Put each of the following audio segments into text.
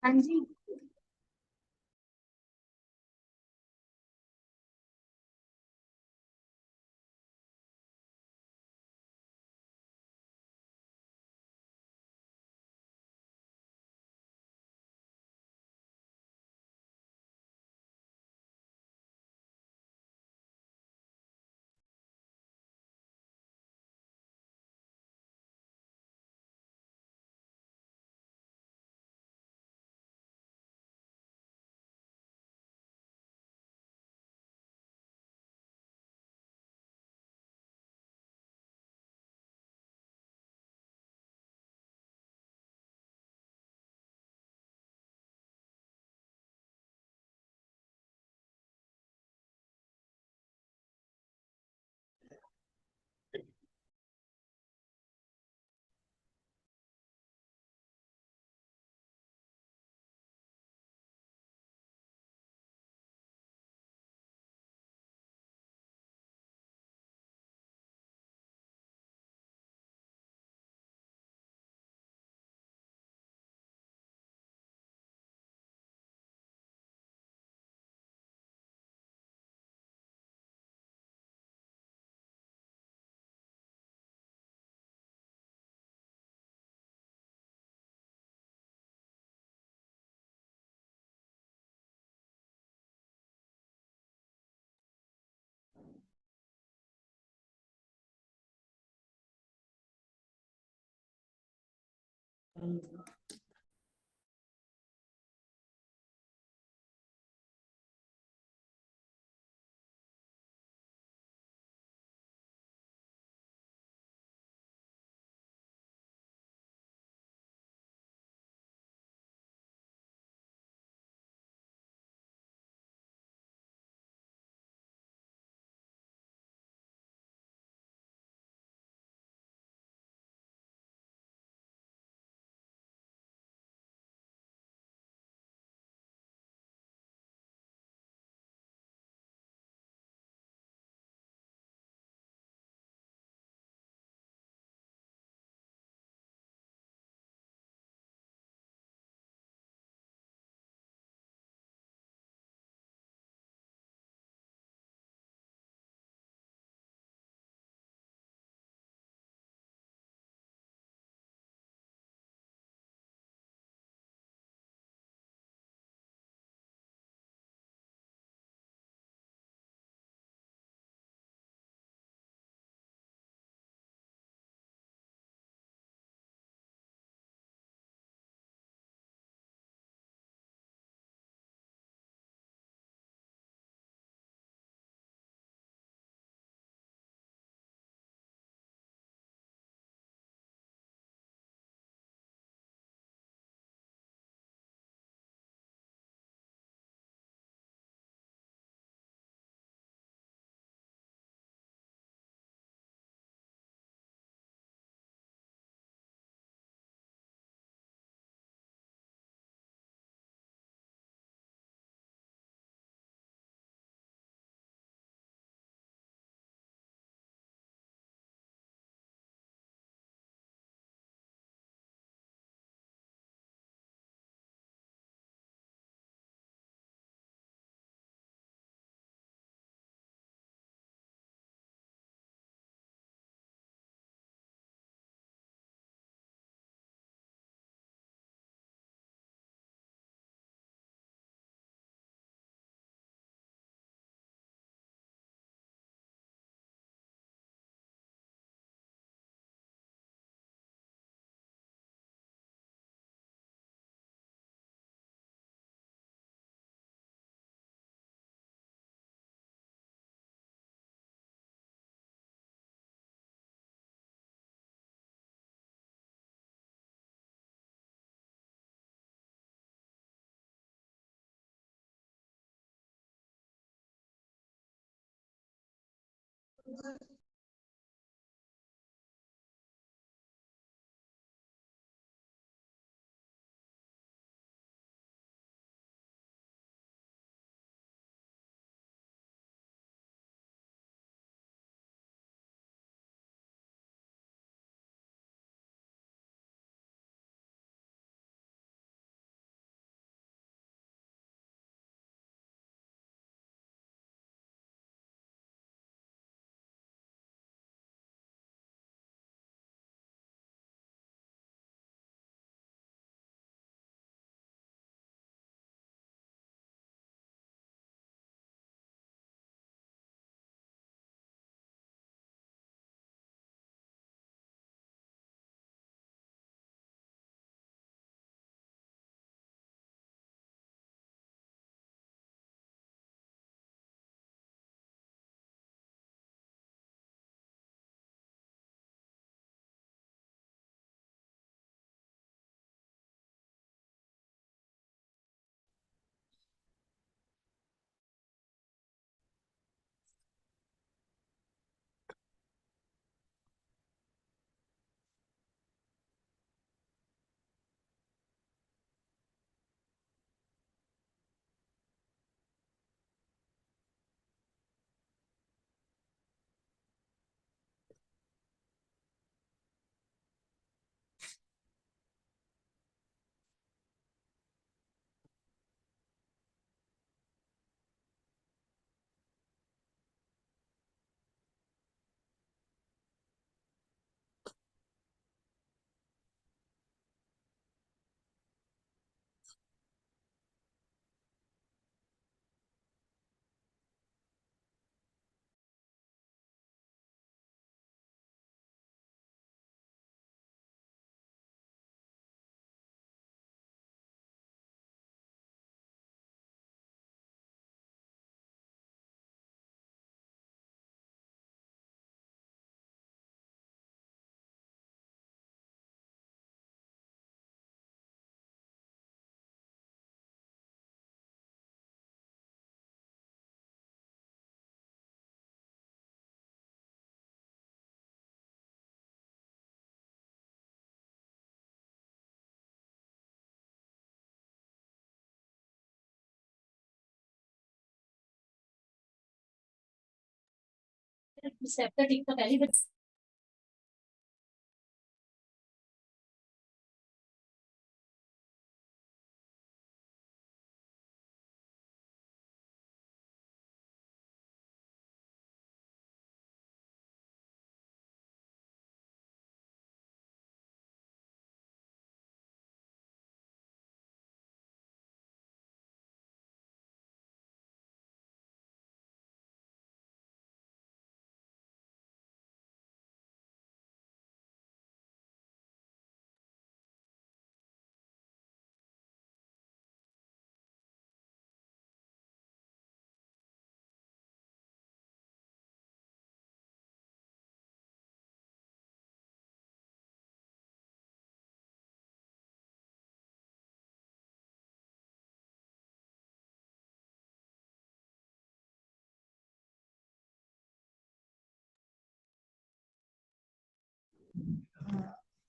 हाँ जी।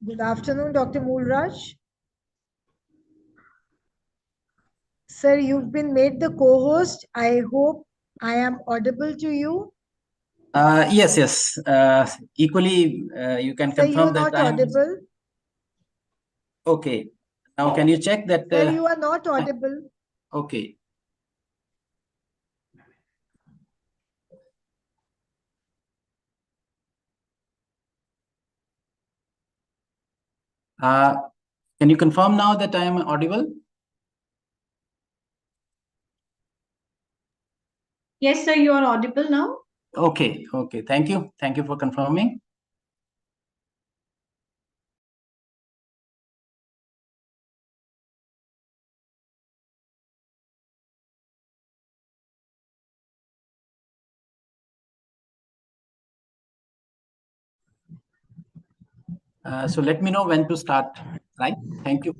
Good afternoon, Dr. Moolraj. Sir, you've been made the co-host. I hope I am audible to you. Yes. Equally, you can Sir, confirm you're that not audible. Okay. Now, can you check that? Sir, you are not audible. Okay. Can you confirm now that I am audible? Yes, sir, you are audible now. Okay. Thank you for confirming. So let me know when to start, right? Thank you.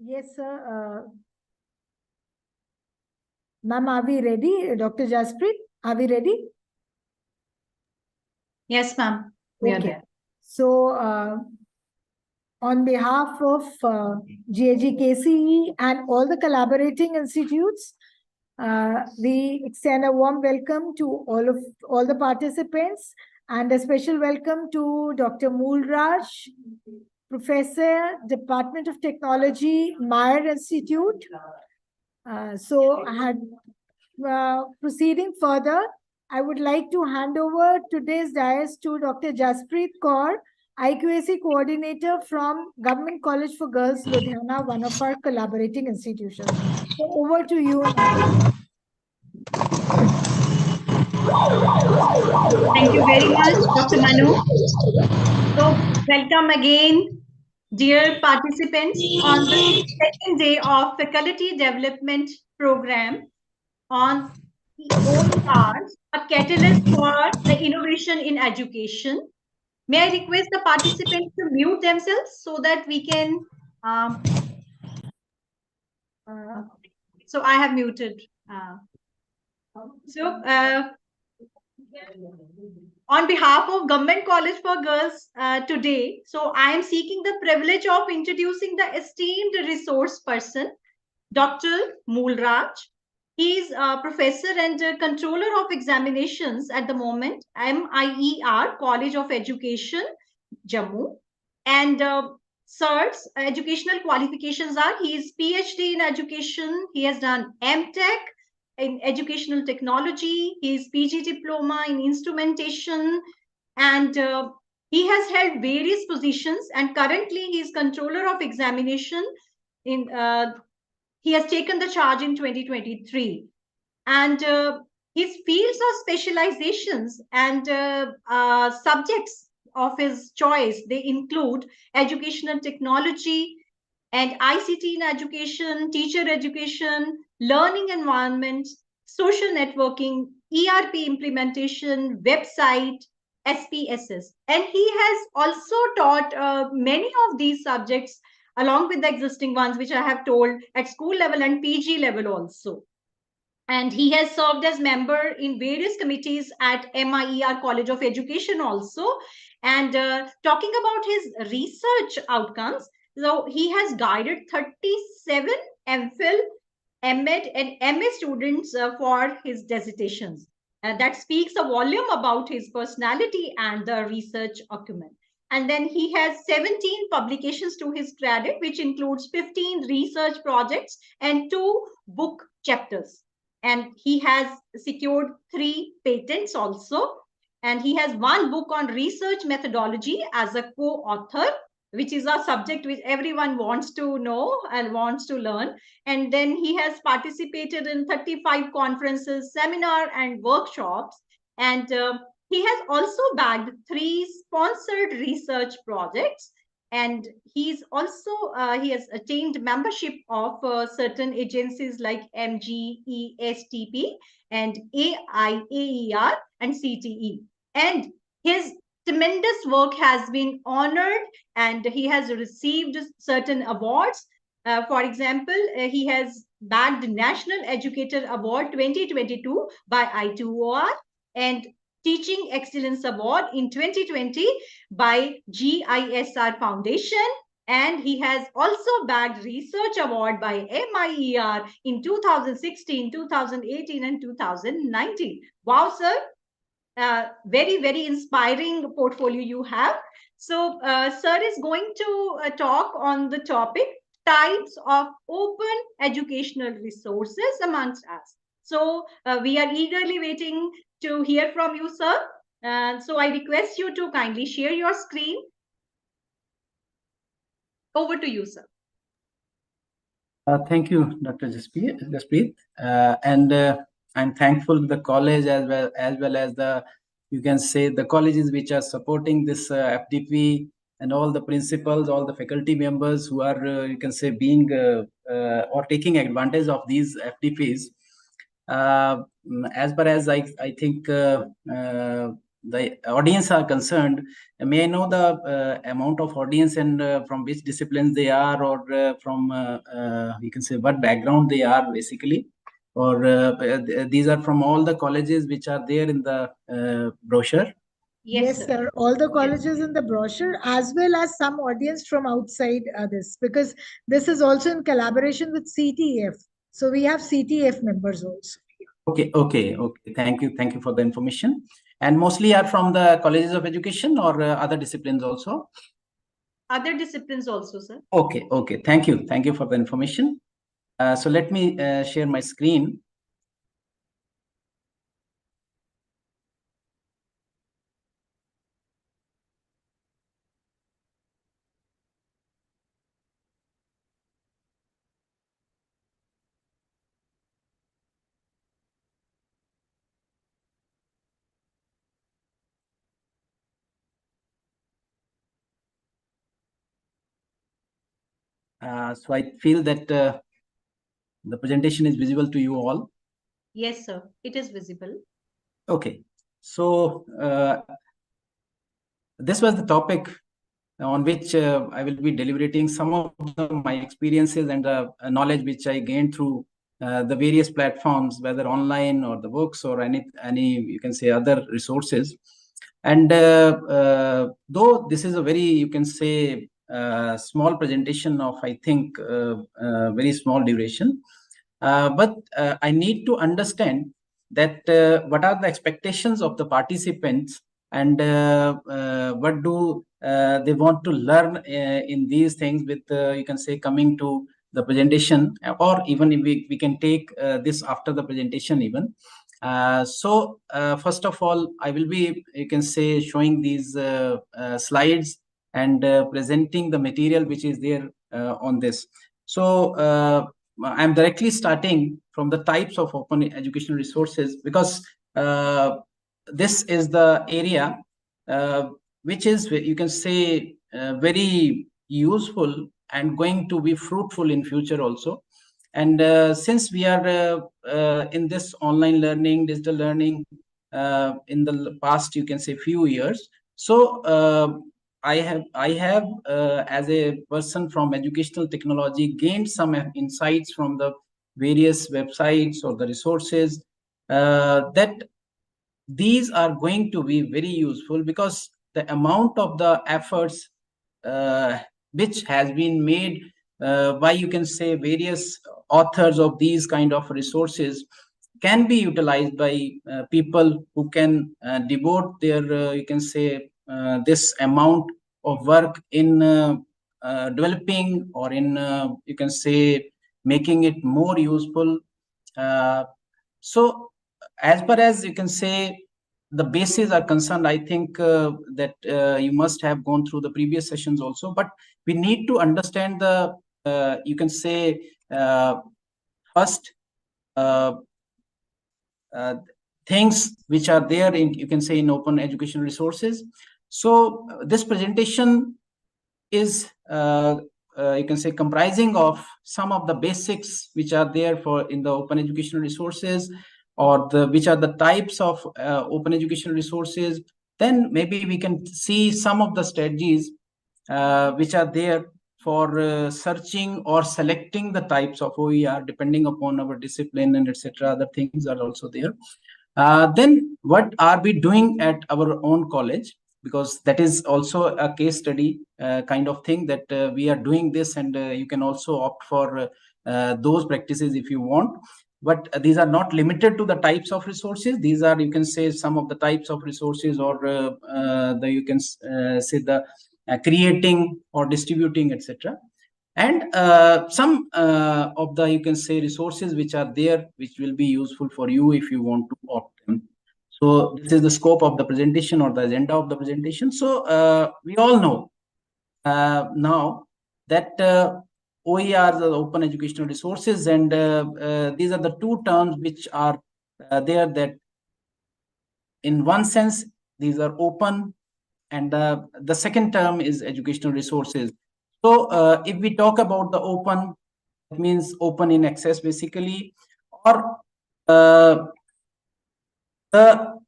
Yes, sir. Ma'am, are we ready? Dr. Jaspreet, are we ready? Yes, ma'am. We are there. So, on behalf of G.H.G. KCE and all the collaborating institutes, we extend a warm welcome to all the participants and a special welcome to Dr. Moolraj, Professor, Department of Technology, Meyer Institute. Proceeding further, I would like to hand over today's dais to Dr. Jaspreet Kaur, IQAC coordinator from Government College for Girls, Ludhiana, one of our collaborating institutions. So over to you now. Thank you very much, Dr. Manu. So welcome again, dear participants, on the second day of Faculty Development Program on OER, a catalyst for the innovation in education. May I request the participants to mute themselves so that we can... so I have muted. On behalf of Government College for Girls today, so I am seeking the privilege of introducing the esteemed resource person, Dr. Moolraj. He is a professor and controller of examinations at the moment, MIER, College of Education, Jammu. And sir's educational qualifications are, he is PhD in education, he has done MTech in educational technology, his PG diploma in instrumentation, and he has held various positions, and currently he is controller of examination in he has taken the charge in 2023, and his fields of specializations and subjects of his choice, they include educational technology and ICT in education, teacher education, learning environment, social networking, ERP implementation, website, SPSS. And he has also taught many of these subjects along with the existing ones, which I have told, at school level and PG level also. And he has served as member in various committees at MIER College of Education also. And talking about his research outcomes, so he has guided 37 MPhil, MEd, and MA students for his dissertations. That speaks a volume about his personality and the research acumen. And then he has 17 publications to his credit, which includes 15 research projects and 2 book chapters. And he has secured 3 patents also. And he has 1 book on research methodology as a co-author, which is a subject which everyone wants to know and wants to learn. And then he has participated in 35 conferences, seminar, and workshops. And he has also bagged 3 sponsored research projects. And he's also he has attained membership of certain agencies like MGESTP and AIAER and CTE. And his tremendous work has been honored, and he has received certain awards. For example, he has bagged National Educator Award 2022 by I2OR and Teaching Excellence Award in 2020 by GISR Foundation. And he has also bagged Research Award by MIER in 2016, 2018, and 2019. Wow, sir. Very, very inspiring portfolio you have. So, sir is going to talk on the topic types of open educational resources amongst us. So, we are eagerly waiting to hear from you, sir. So, I request you to kindly share your screen. Over to you, sir. Thank you, Dr. Jaspreet. And I'm thankful to the college as well as the, you can say, the colleges which are supporting this FDP, and all the principals, all the faculty members who are, you can say, being or taking advantage of these FDPs. As far as I think the audience are concerned, may I know the amount of audience and from which disciplines they are, or from you can say what background they are basically, or these are from all the colleges which are there in the brochure? Yes, sir. All the colleges in the brochure, as well as some audience from outside this, because this is also in collaboration with CTF. So we have CTF members also. Okay. Thank you for the information. And mostly are from the colleges of education, or other disciplines also? Other disciplines also, sir. Okay. Thank you for the information. So let me share my screen. So I feel that the presentation is visible to you all. Yes, sir. It is visible. Okay. So this was the topic on which I will be deliberating some of my experiences and the knowledge which I gained through the various platforms, whether online or the books or any you can say other resources. And though this is a very, you can say, small presentation of, I think, very small duration, but I need to understand that what are the expectations of the participants, and what do they want to learn in these things with, you can say, coming to the presentation, or even if we can take this after the presentation even. So first of all, I will be, you can say, showing these slides and presenting the material which is there on this. So I'm directly starting from the types of open educational resources, because this is the area which is, you can say, very useful and going to be fruitful in future also. And since we are in this online learning, digital learning, in the past, you can say, few years. So I have as a person from educational technology gained some insights from the various websites or the resources that these are going to be very useful, because the amount of the efforts which has been made by, you can say, various authors of these kind of resources can be utilized by people who can devote their, you can say, this amount of work in developing, or in, you can say, making it more useful. So as far as, you can say, the bases are concerned, I think that you must have gone through the previous sessions also, but we need to understand the, you can say, first uh, uh, things which are there in, you can say, in open educational resources. So this presentation is you can say, comprising of some of the basics which are there for in the open educational resources, or the which are the types of open educational resources. Then maybe we can see some of the strategies which are there for searching or selecting the types of OER depending upon our discipline and etc. Other things are also there. Then what are we doing at our own college? Because that is also a case study kind of thing, that we are doing this, and you can also opt for those practices if you want. But these are not limited to the types of resources. These are, you can say, some of the types of resources, or the, you can say, the creating or distributing, etc. And some of the, you can say, resources which are there, which will be useful for you if you want to opt in. So this is the scope of the presentation, or the agenda of the presentation. So we all know now that OERs are open educational resources, and these are the two terms which are there, that in one sense these are open, and the second term is educational resources. So if we talk about the open, it means open in access basically, or the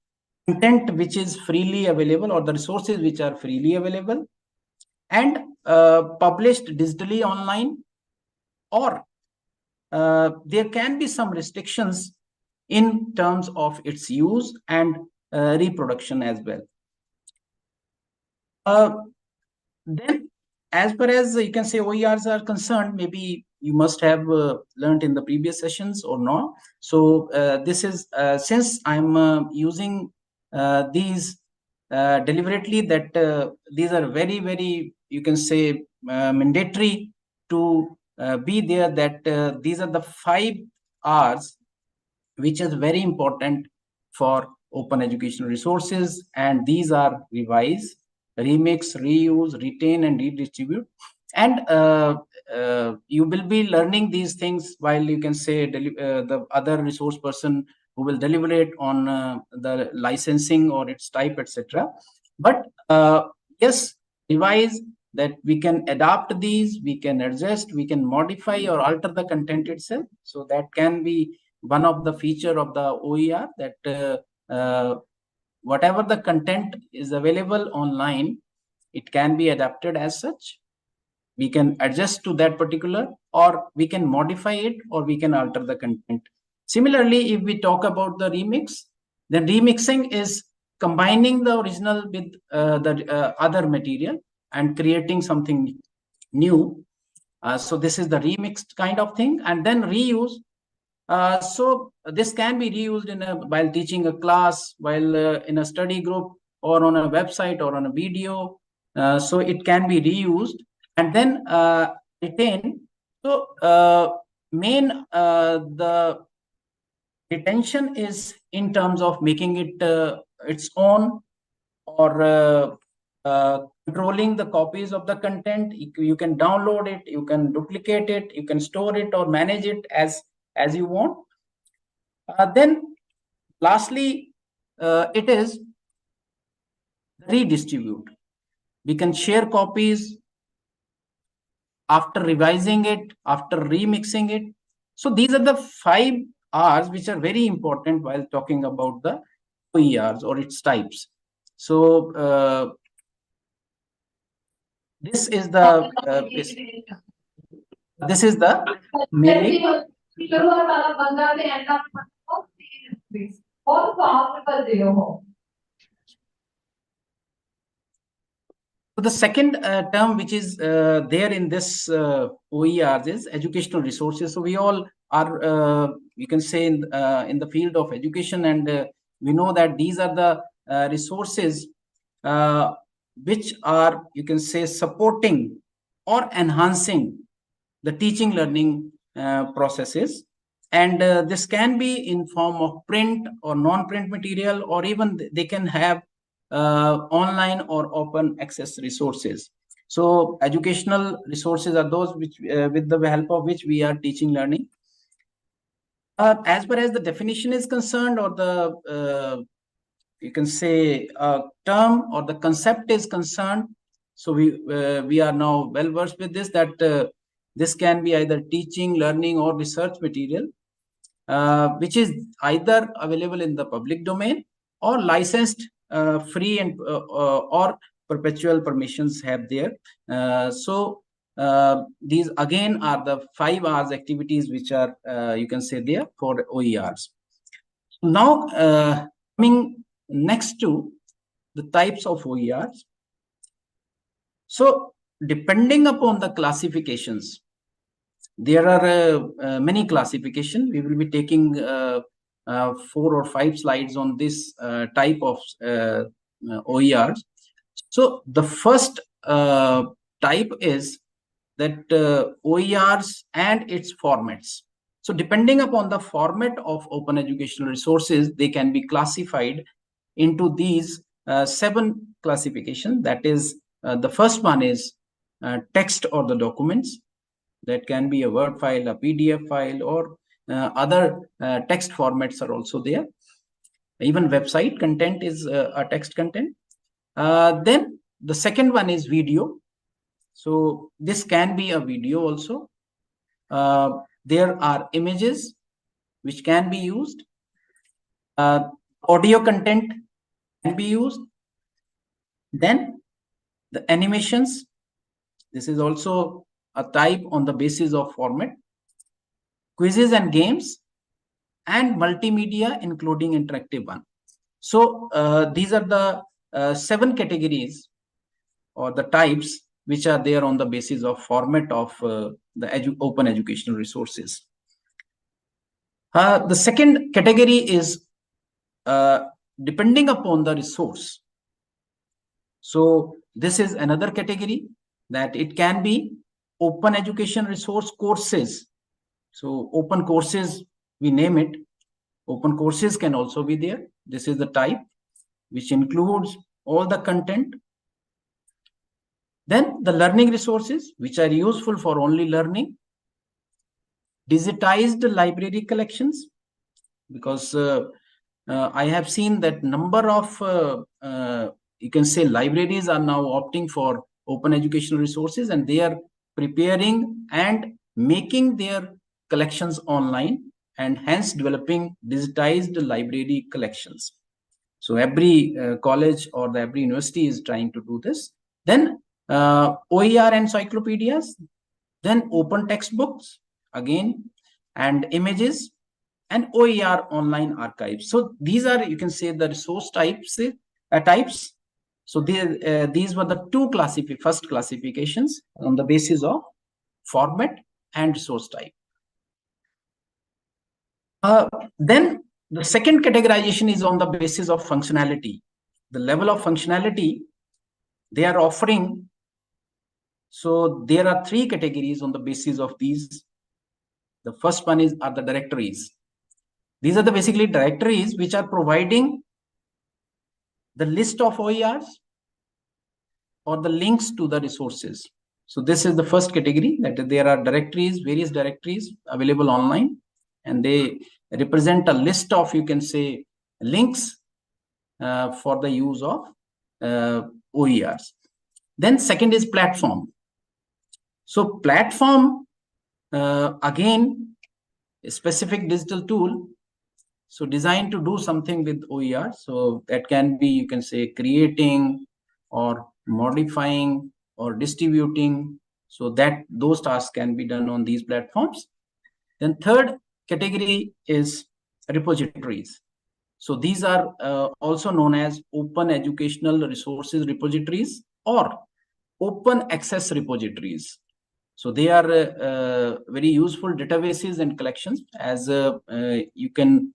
content which is freely available, or the resources which are freely available and published digitally online, or there can be some restrictions in terms of its use and reproduction as well. Then, as far as, you can say, OERs are concerned, maybe you must have learned in the previous sessions or not. So this is, since I'm using these deliberately, that these are very, very, you can say, mandatory to be there, that these are the 5 R's which is very important for open educational resources, and these are revise, remix, reuse, retain, and redistribute. And you will be learning these things while, you can say, the other resource person who will deliberate on the licensing or its type, etc. But yes, revise, that we can adapt these, we can adjust, we can modify or alter the content itself. So that can be one of the feature of the OER, that whatever the content is available online, it can be adapted as such. We can adjust to that particular, or we can modify it, or we can alter the content. Similarly, if we talk about the remix, then remixing is combining the original with the other material and creating something new. So this is the remixed kind of thing. And then reuse. So this can be reused in while teaching a class, while in a study group, or on a website, or on a video. So it can be reused. And then retain. So the retention is in terms of making it its own, or controlling the copies of the content. You can download it, you can duplicate it, you can store it or manage it as you want. Then lastly, it is redistribute. We can share copies after revising it, after remixing it. So these are the 5 R's which are very important while talking about the OERs or its types. So this is the mailing. So the second term which is there in this OERs is educational resources. So we all are, you can say, in the field of education, and we know that these are the resources which are, you can say, supporting or enhancing the teaching learning processes. And this can be in form of print or non-print material, or even they can have online or open access resources. So educational resources are those which with the help of which we are teaching learning. As far as the definition is concerned, or the you can say term or the concept is concerned, so we are now well versed with this, that this can be either teaching, learning, or research material which is either available in the public domain or licensed free and or perpetual permissions have there. So these again are the 5 R's activities which are you can say there for OERs. Now coming next to the types of OERs. So depending upon the classifications, there are many classifications. We will be taking 4 or 5 slides on this type of OERs. So the first type is that OERs and its formats. So depending upon the format of open educational resources, they can be classified into these 7 classifications. That is, the first one is text or the documents. That can be a Word file, a PDF file, or other text formats are also there. Even website content is a text content. Then the second one is video. So this can be a video also. There are images which can be used. Audio content can be used. Then the animations. This is also a type on the basis of format. Quizzes and games, and multimedia, including interactive one. So these are the 7 categories or the types which are there on the basis of format of the open educational resources. The second category is depending upon the resource. So this is another category, that it can be open education resource courses. So open courses, we name it. Open courses can also be there. This is the type which includes all the content. Then the learning resources which are useful for only learning. Digitized library collections, because I have seen that number of you can say libraries are now opting for open educational resources, and they are preparing and making their collections online, and hence developing digitized library collections. So every college or every university is trying to do this. Then OER encyclopedias, then open textbooks again, and images, and OER online archives. So these are, you can say, the resource types. So these were the 2 first classifications on the basis of format and resource type. Then the second categorization is on the basis of functionality, the level of functionality they are offering. So there are 3 categories on the basis of these. The first one are the directories. These are the basically directories which are providing the list of OERs or the links to the resources. So this is the first category, that there are directories, various directories available online, and they represent a list of, you can say, links for the use of OERs. Then second is platform. So platform, again, a specific digital tool. So designed to do something with OER. So that can be, you can say, creating or modifying or distributing. So that those tasks can be done on these platforms. Then third category is repositories. So these are also known as open educational resources repositories or open access repositories. So they are very useful databases and collections. As you can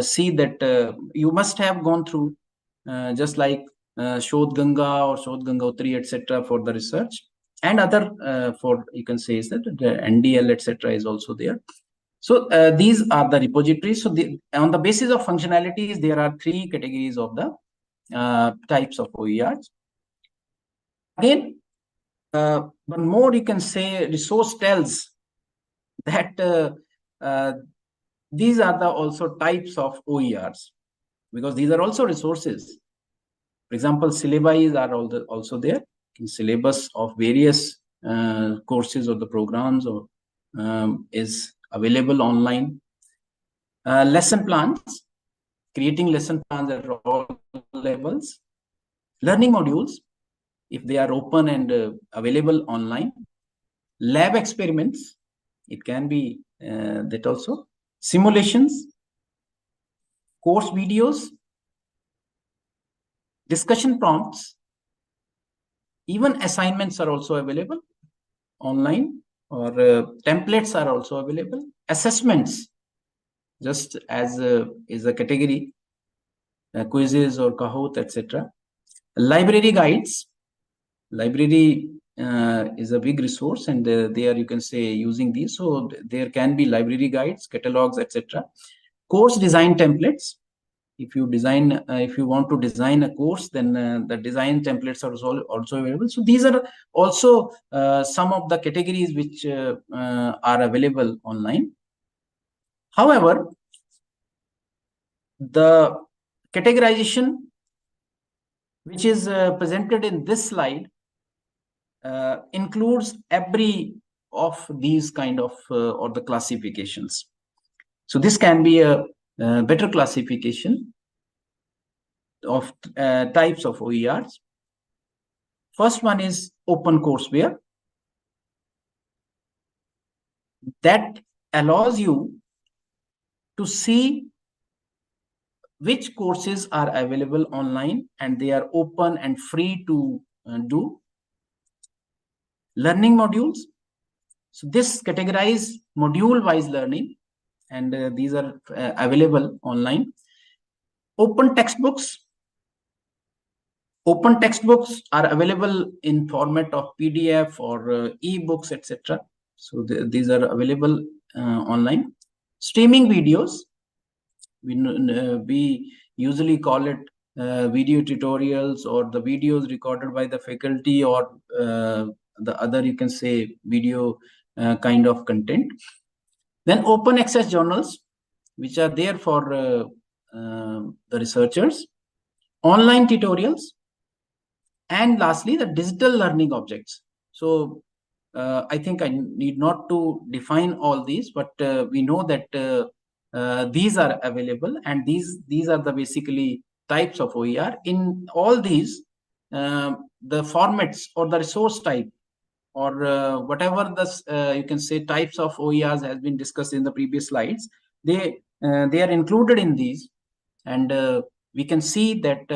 see that you must have gone through just like Shodh Ganga or Shodh Gangotri, etc. for the research, and other for, you can say, is that the NDL, etc. is also there. So these are the repositories. So on the basis of functionalities, there are three categories of the types of OERs. Again, one more, you can say, resource tells that these are the also types of OERs, because these are also resources. For example, syllabi are also there, syllabus of various courses or the programs or is available online. Lesson plans, creating lesson plans at all levels. Learning modules, if they are open and available online. Lab experiments, it can be that also. Simulations, course videos, discussion prompts, even assignments are also available online, or templates are also available. Assessments, just as is a category, quizzes or Kahoot, etc. Library guides, library is a big resource, and they are, you can say, using these. So there can be library guides, catalogs, etc. Course design templates. If you design, if you want to design a course, then the design templates are also available. So these are also some of the categories which are available online. However, the categorization which is presented in this slide includes every of these kind of or the classifications. So this can be a better classification of types of OERs. First one is open courseware. That allows you to see which courses are available online and they are open and free to do. Learning modules. So this categorize module-wise learning, and these are available online. Open textbooks. Open textbooks are available in format of PDF or e-books, etc. So these are available online. Streaming videos. We usually call it video tutorials or the videos recorded by the faculty or the other, you can say, video kind of content. Then open access journals, which are there for the researchers. Online tutorials. And lastly, the digital learning objects. So I think I need not to define all these, but we know that these are available, and these are the basically types of OER. In all these, the formats or the resource type or whatever the you can say types of OERs has been discussed in the previous slides, they are included in these, and we can see that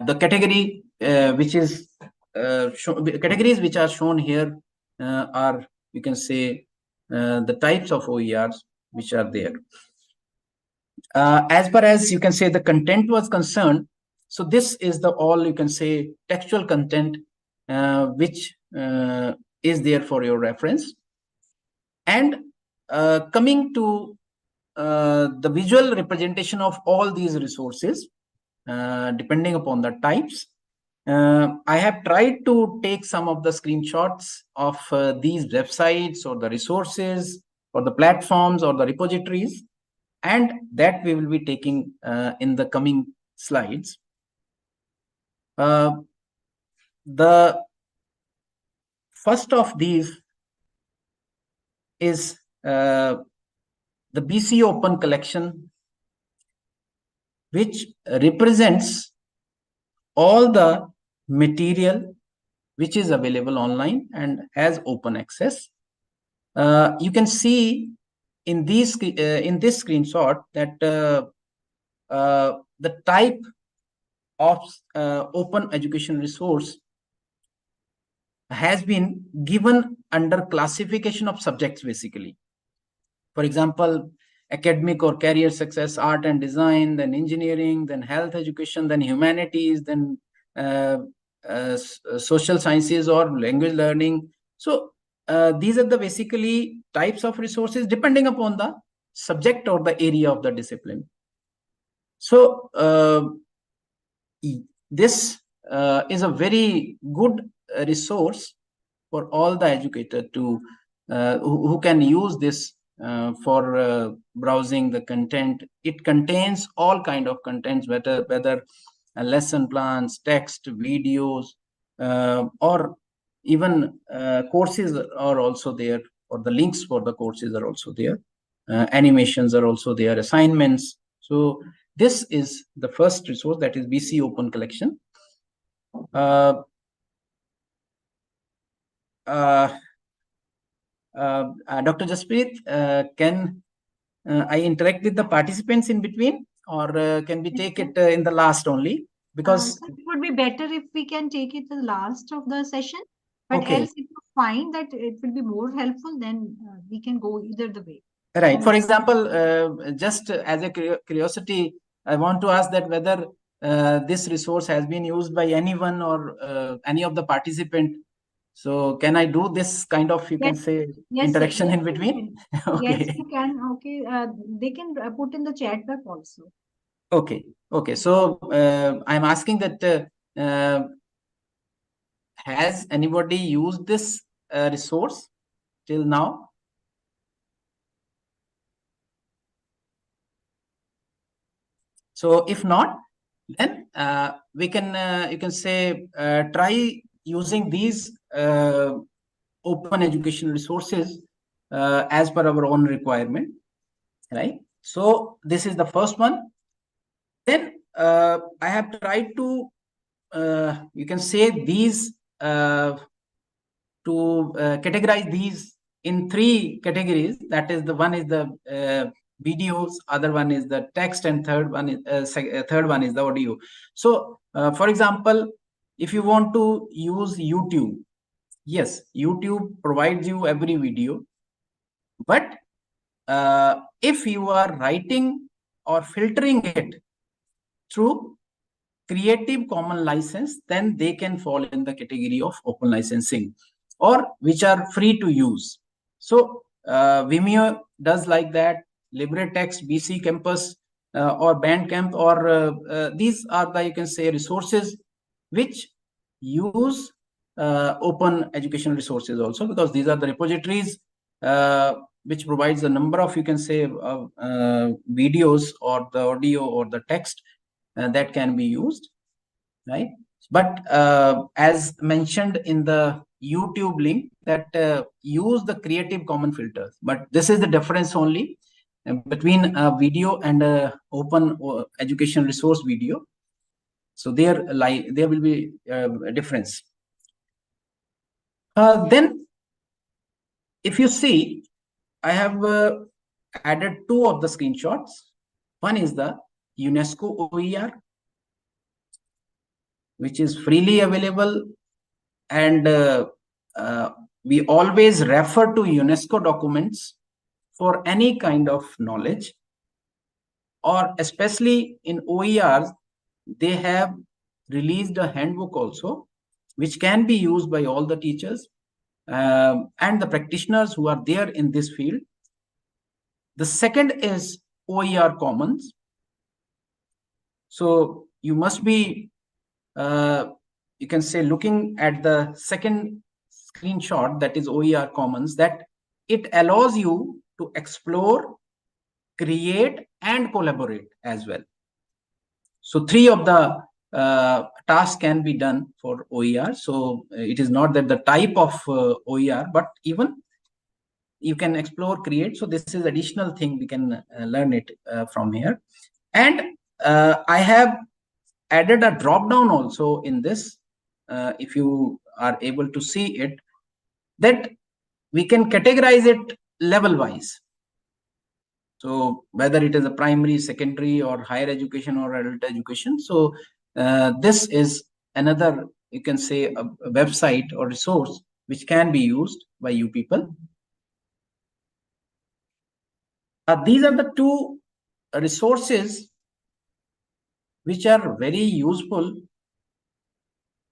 the category which is categories which are shown here are, you can say, the types of OERs which are there. As far as, you can say, the content was concerned, so this is the all, you can say, textual content which is there for your reference. And coming to the visual representation of all these resources, depending upon the types, I have tried to take some of the screenshots of these websites or the resources or the platforms or the repositories, and that we will be taking in the coming slides. The first of these is the BC Open collection, which represents all the material which is available online and has open access. You can see in this screenshot that the type of open education resource has been given under classification of subjects, basically. For example, academic or career success, art and design, then engineering, then health education, then humanities, then social sciences or language learning. So these are the basically types of resources depending upon the subject or the area of the discipline. So this is a very good resource for all the educator to who can use this for browsing the content. It contains all kind of contents, whether lesson plans, text, videos, or even courses are also there, or the links for the courses are also there. Animations are also there, assignments. So this is the first resource, that is BC Open Collection. Dr. Jasprit, can I interact with the participants in between, or can we take it in the last only? Because it would be better if we can take it to the last of the session. But okay. else, if you find that it will be more helpful, then we can go either the way. Right. For example, just as a curiosity, I want to ask that whether this resource has been used by anyone or any of the participant. So can I do this kind of, you can say, interaction in between? Okay. Yes, you can. Okay. They can put in the chat box also. Okay. Okay. So I'm asking that has anybody used this resource till now? So if not, then we can, you can say, try using these open education resources as per our own requirement, right? So this is the first one. Then I have tried to, you can say, these to categorize these in three categories. That is, the one is the videos, other one is the text, and third one is the audio. So for example, if you want to use YouTube, yes, YouTube provides you every video, but if you are writing or filtering it through Creative Commons license, then they can fall in the category of open licensing, or which are free to use. So Vimeo does like that, LibreText, BC Campus, or Bandcamp, or these are the, you can say, resources which use open education resources also, because these are the repositories which provides a number of, you can say, videos or the audio or the text that can be used, right? But as mentioned in the YouTube link, that use the Creative Commons filters. But this is the difference only between a video and a open education resource video. So there will be a difference. Then, if you see, I have added two of the screenshots. One is the UNESCO OER, which is freely available, and we always refer to UNESCO documents for any kind of knowledge, or especially in OERs, they have released a handbook also, which can be used by all the teachers and the practitioners who are there in this field. The second is OER Commons. So you must be, you can say, looking at the second screenshot, that is OER Commons, that it allows you to explore, create, and collaborate as well. So three of the tasks can be done for OER. So it is not that the type of OER, but even you can explore, create. So this is additional thing we can learn it from here. And I have added a drop down also in this, if you are able to see it, that we can categorize it level wise. So whether it is a primary, secondary, or higher education or adult education. So this is another, you can say, a website or resource which can be used by you people. These are the two resources which are very useful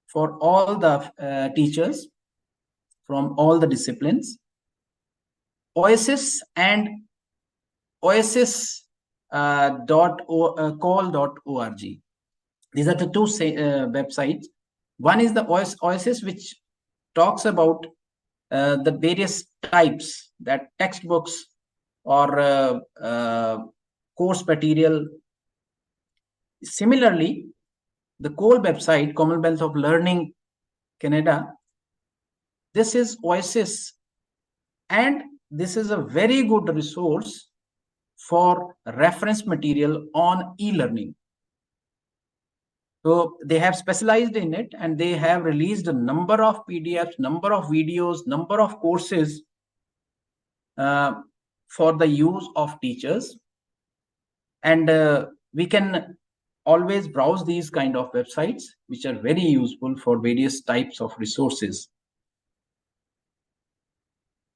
for all the teachers from all the disciplines. Oasis and oasis.call.org. These are the two websites. One is the Oasis, which talks about the various types, that textbooks or course material. Similarly, the COLE website, Commonwealth of Learning Canada, this is Oasis, and this is a very good resource for reference material on e-learning. So they have specialized in it, and they have released a number of PDFs, number of videos, number of courses for the use of teachers. And we can always browse these kind of websites, which are very useful for various types of resources.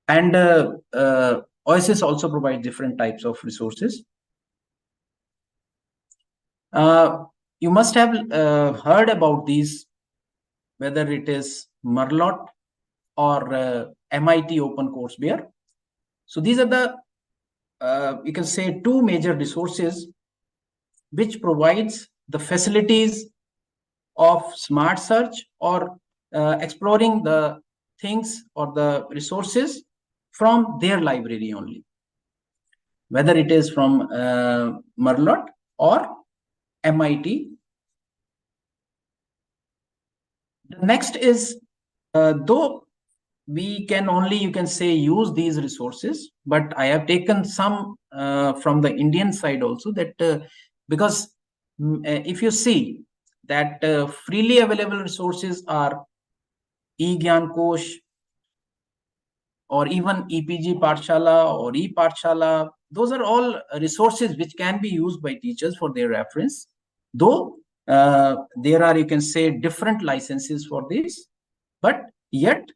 And Oasis also provides different types of resources. You must have heard about these, whether it is Merlot or MIT OpenCourseWare. So these are the, you can say, two major resources which provides the facilities of smart search or exploring the things or the resources from their library only, whether it is from Merlot or MIT. The next is, though we can only, you can say, use these resources, but I have taken some from the Indian side also, that because if you see that freely available resources are eGyan Kosh or even EPG Pathshala or ePathshala. Those are all resources which can be used by teachers for their reference, though there are, you can say, different licenses for this, but yet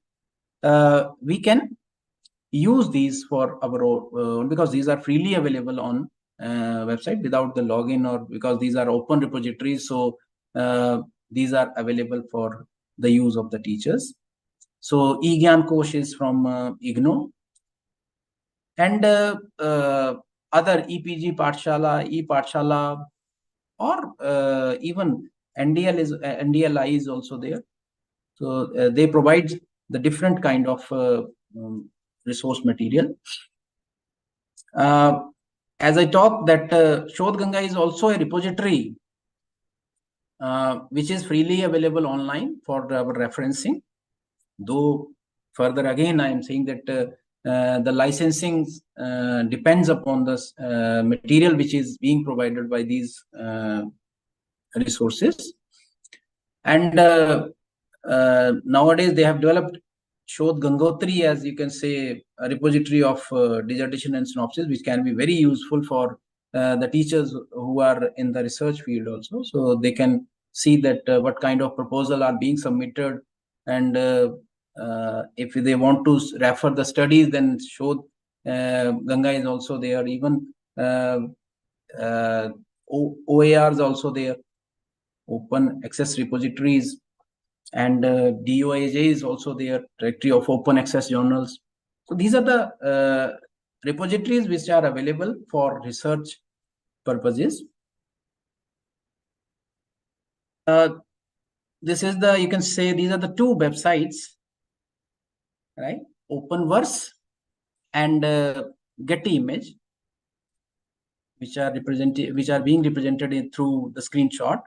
we can use these for our own, because these are freely available on website without the login, or because these are open repositories. So these are available for the use of the teachers. So eGyan Kosh is from IGNOU, and other EPG Pathshala, ePathshala, or even NDLI is also there. So they provide the different kind of resource material. As I talked, that Shodh Ganga is also a repository which is freely available online for our referencing. Though further again, I am saying that the licensing depends upon the material which is being provided by these resources. And nowadays they have developed Shodh Gangotri, as you can say, a repository of dissertation and synopsis, which can be very useful for the teachers who are in the research field also. So they can see that what kind of proposal are being submitted, and if they want to refer the studies, then Shodh Ganga is also there. Even OER is also there, open access repositories, and DOAJ is also there, directory of open access journals. So these are the repositories which are available for research purposes. This is the, you can say, these are the two websites, right? Openverse and Getty Image, which are being represented through the screenshot.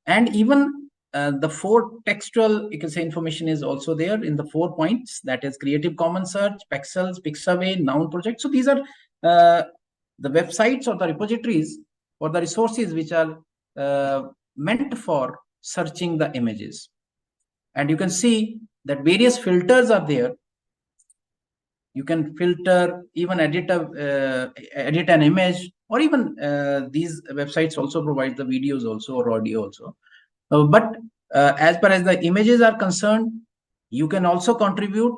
And even the 4 textual, you can say, information is also there in the 4 points. That is Creative Commons Search, Pexels, Pixabay, Noun Project. So these are the websites or the repositories or the resources which are meant for searching the images. And you can see that various filters are there. You can filter, even edit an image, or even these websites also provide the videos also or audio also. But as far as the images are concerned, you can also contribute,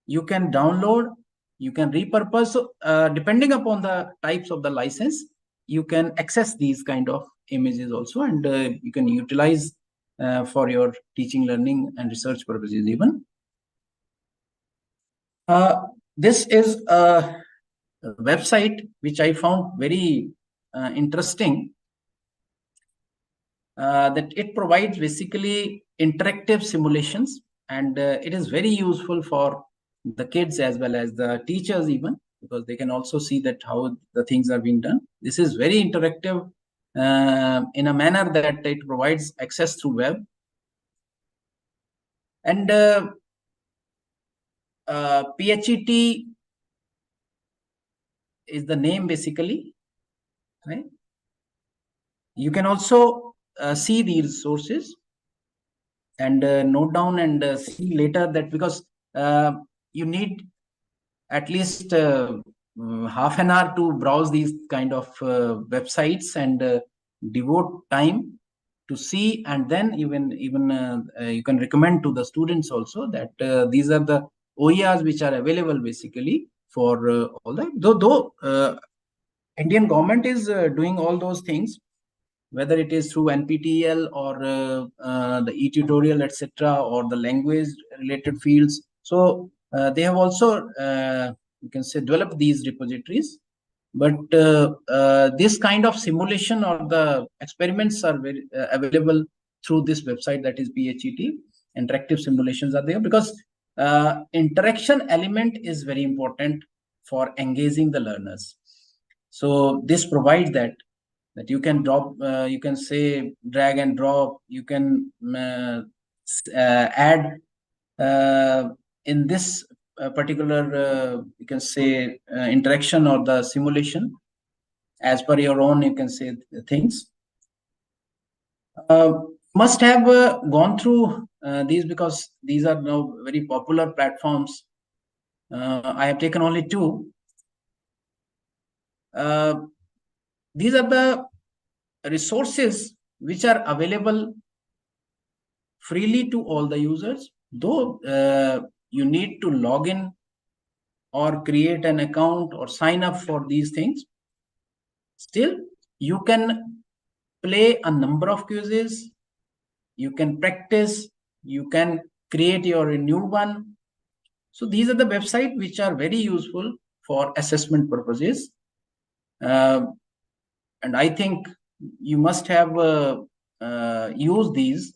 you can download, you can repurpose. So depending upon the types of the license, you can access these kind of images also, and you can utilize for your teaching, learning, and research purposes even. This is a website which I found very interesting, that it provides basically interactive simulations, and it is very useful for the kids as well as the teachers even, because they can also see that how the things are being done. This is very interactive in a manner that it provides access through web. And PHET is the name basically, right? You can also see these resources and note down and see later, that because you need at least half an hour to browse these kind of websites and devote time to see, and then even you can recommend to the students also that these are the OERs which are available basically for all that. Though Indian government is doing all those things, whether it is through NPTEL or the e-tutorial, etc., or the language related fields. So they have also, you can say, developed these repositories. But this kind of simulation or the experiments are very available through this website, that is PHET. Interactive simulations are there because interaction element is very important for engaging the learners. So this provides that you can drop, you can say drag and drop, you can add in this particular, you can say interaction or the simulation as per your own, you can say things. Must have gone through these, because these are now very popular platforms. I have taken only 2. These are the resources which are available freely to all the users, though you need to log in or create an account or sign up for these things. Still, you can play a number of quizzes, you can practice, you can create your new one. So these are the websites which are very useful for assessment purposes. And I think you must have used these,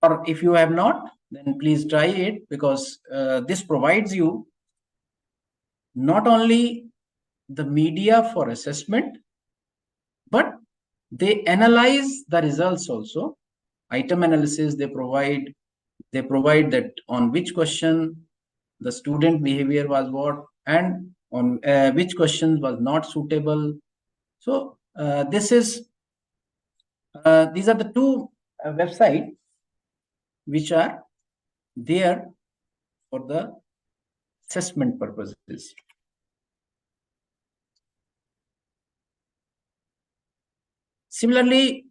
or if you have not, then please try it, because this provides you not only the media for assessment, but they analyze the results also. Item analysis they provide that on which question the student behavior was what, and on which questions was not suitable. So this is these are the 2 websites which are there for the assessment purposes. Similarly,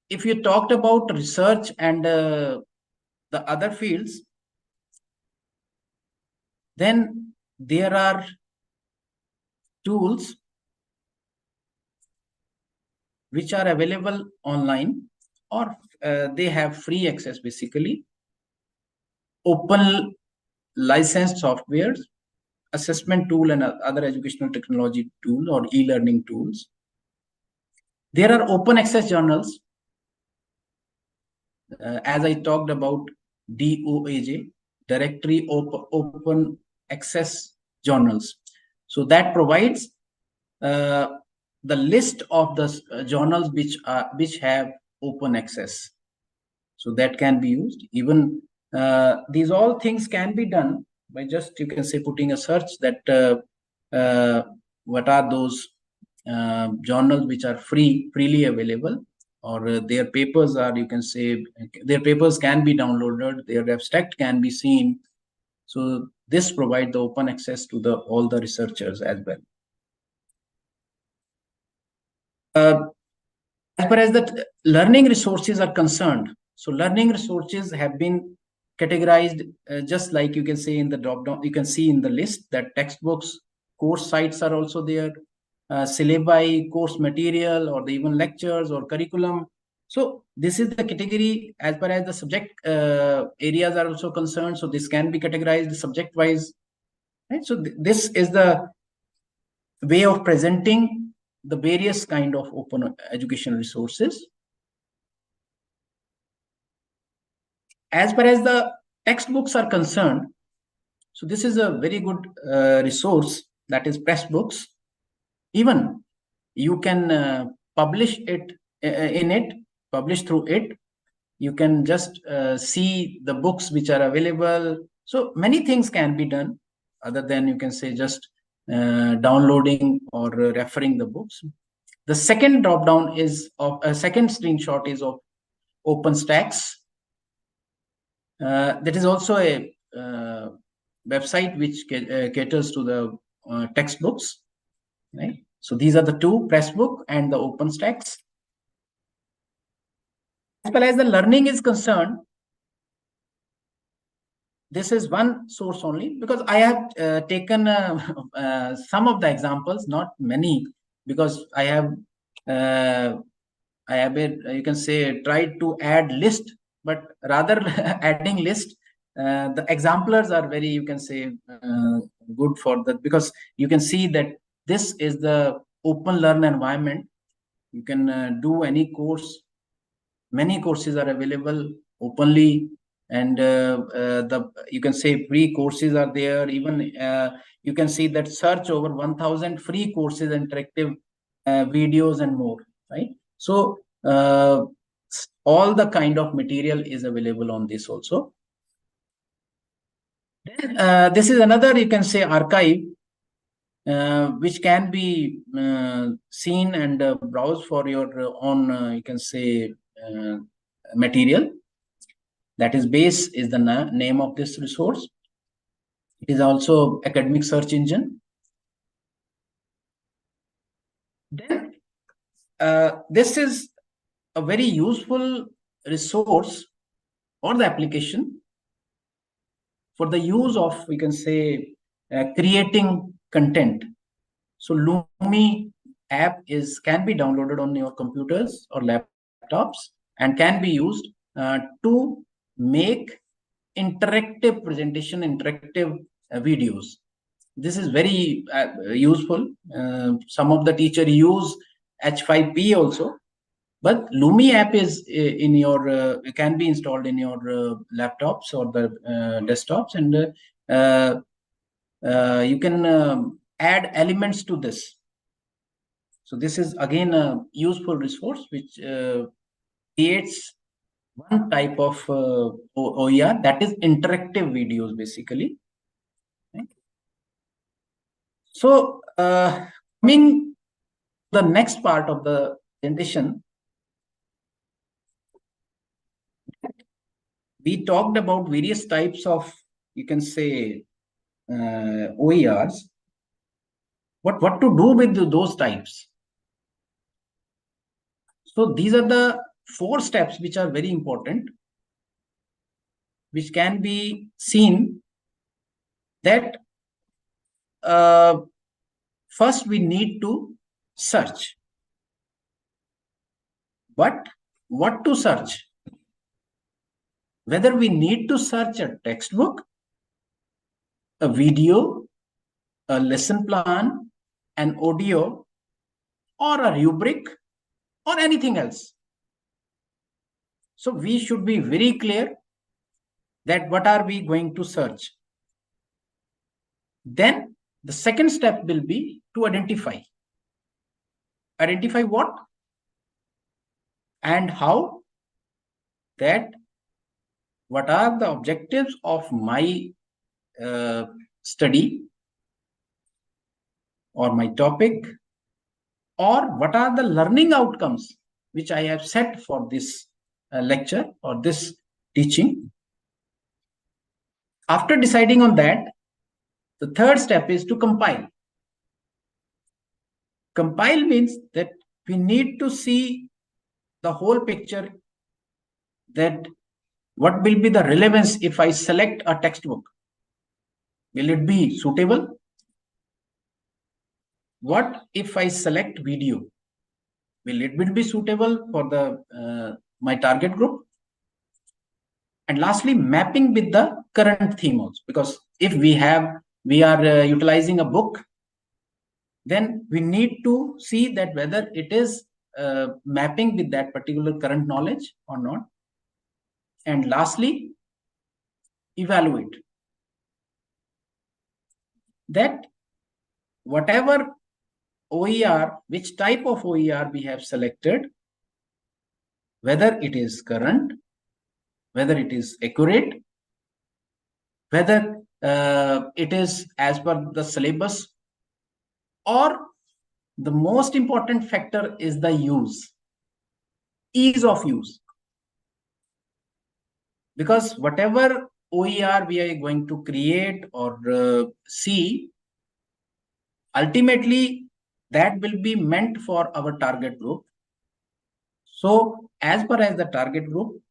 if you talked about research and the other fields, then there are tools which are available online, or they have free access basically. Open licensed softwares, assessment tool, and other educational technology tools or e-learning tools. There are open access journals, as I talked about DOAJ, Directory Open Access Journals. So that provides the list of the journals which have open access. So that can be used. Even these all things can be done by just, you can say, putting a search that what are those journals which are freely available, or their papers are, you can say, their papers can be downloaded, their abstract can be seen. So this provides the open access to all the researchers as well. As far as the learning resources are concerned, so learning resources have been categorized just like you can say in the drop down. You can see in the list that textbooks, course sites are also there, syllabi, course material, or even lectures or curriculum. So this is the category as far as the subject areas are also concerned. So this can be categorized subject wise, right? So this is the way of presenting the various kind of open educational resources. As far as the textbooks are concerned, so this is a very good resource, that is press books. Even you can publish it publish through it. You can just see the books which are available. So many things can be done other than, you can say, just downloading or referring the books. The second drop down is of a second screenshot is of OpenStax. That is also a website which caters to the textbooks, right? So these are the two, Pressbook and the OpenStax. As far as the learning is concerned, this is one source only, because I have taken some of the examples, not many, because I have been, you can say, tried to add list, but rather adding list, the exemplars are very, you can say, good for that, because you can see that this is the open learn environment. You can do any course. Many courses are available openly, and you can say free courses are there. Even you can see that search over 1,000 free courses, interactive videos and more, right? So all the kind of material is available on this also. This is another, you can say, archive which can be seen and browsed for your own, you can say, material. That is base is the name of this resource. It is also academic search engine. Then this is a very useful resource or the application for the use of, we can say, creating content. So Lumi app can be downloaded on your computers or laptops and can be used to make interactive presentation, interactive videos. This is very useful. Some of the teachers use H5P also, but Lumi app is in your can be installed in your laptops or the desktops, and you can add elements to this. So this is again a useful resource which creates one type of OER, that is interactive videos basically. Okay. So coming to the next part of the presentation, we talked about various types of, you can say, OERs. What to do with those types? So these are the 4 steps which are very important, which can be seen that first we need to search. But what to search? Whether we need to search a textbook, a video, a lesson plan, an audio, or a rubric, or anything else. So we should be very clear that what are we going to search. Then the second step will be to identify. Identify what? and how that what are the objectives of my study or my topic, or what are the learning outcomes which I have set for this lecture or this teaching. After deciding on that, the third step is to compile. Compile means that we need to see the whole picture, that what will be the relevance if I select a textbook. Will it be suitable? What if I select video? Will it be suitable for the my target group? And lastly, mapping with the current theme also, because if we are utilizing a book, then we need to see that whether it is mapping with that particular current knowledge or not. And lastly, evaluate that whatever OER, which type of OER we have selected, whether it is current, whether it is accurate, whether it is as per the syllabus, or the most important factor is the use, ease of use. Because whatever OER we are going to create or see, ultimately that will be meant for our target group. So as per as the target group,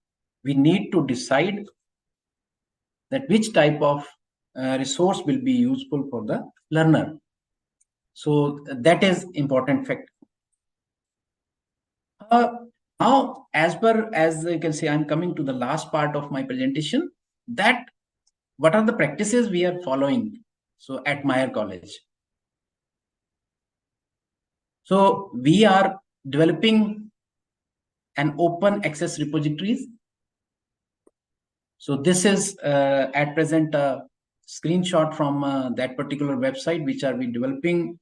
we need to decide that which type of resource will be useful for the learner. So that is important fact. Now, as you can see, I'm coming to the last part of my presentation, that what are the practices we are following so at Meyer College. So we are developing an open access repositories. So this is at present a screenshot from that particular website which are we developing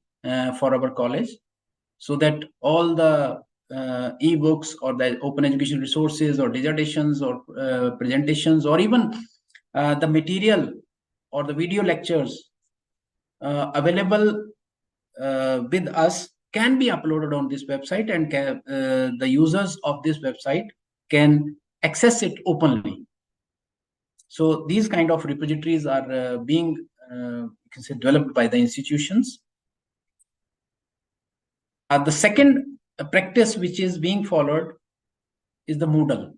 for our college, so that all the e-books or the open education resources or dissertations or presentations or even the material or the video lectures available with us can be uploaded on this website, and the users of this website can access it openly. So these kind of repositories are being you can say developed by the institutions. The second practice which is being followed is the Moodle.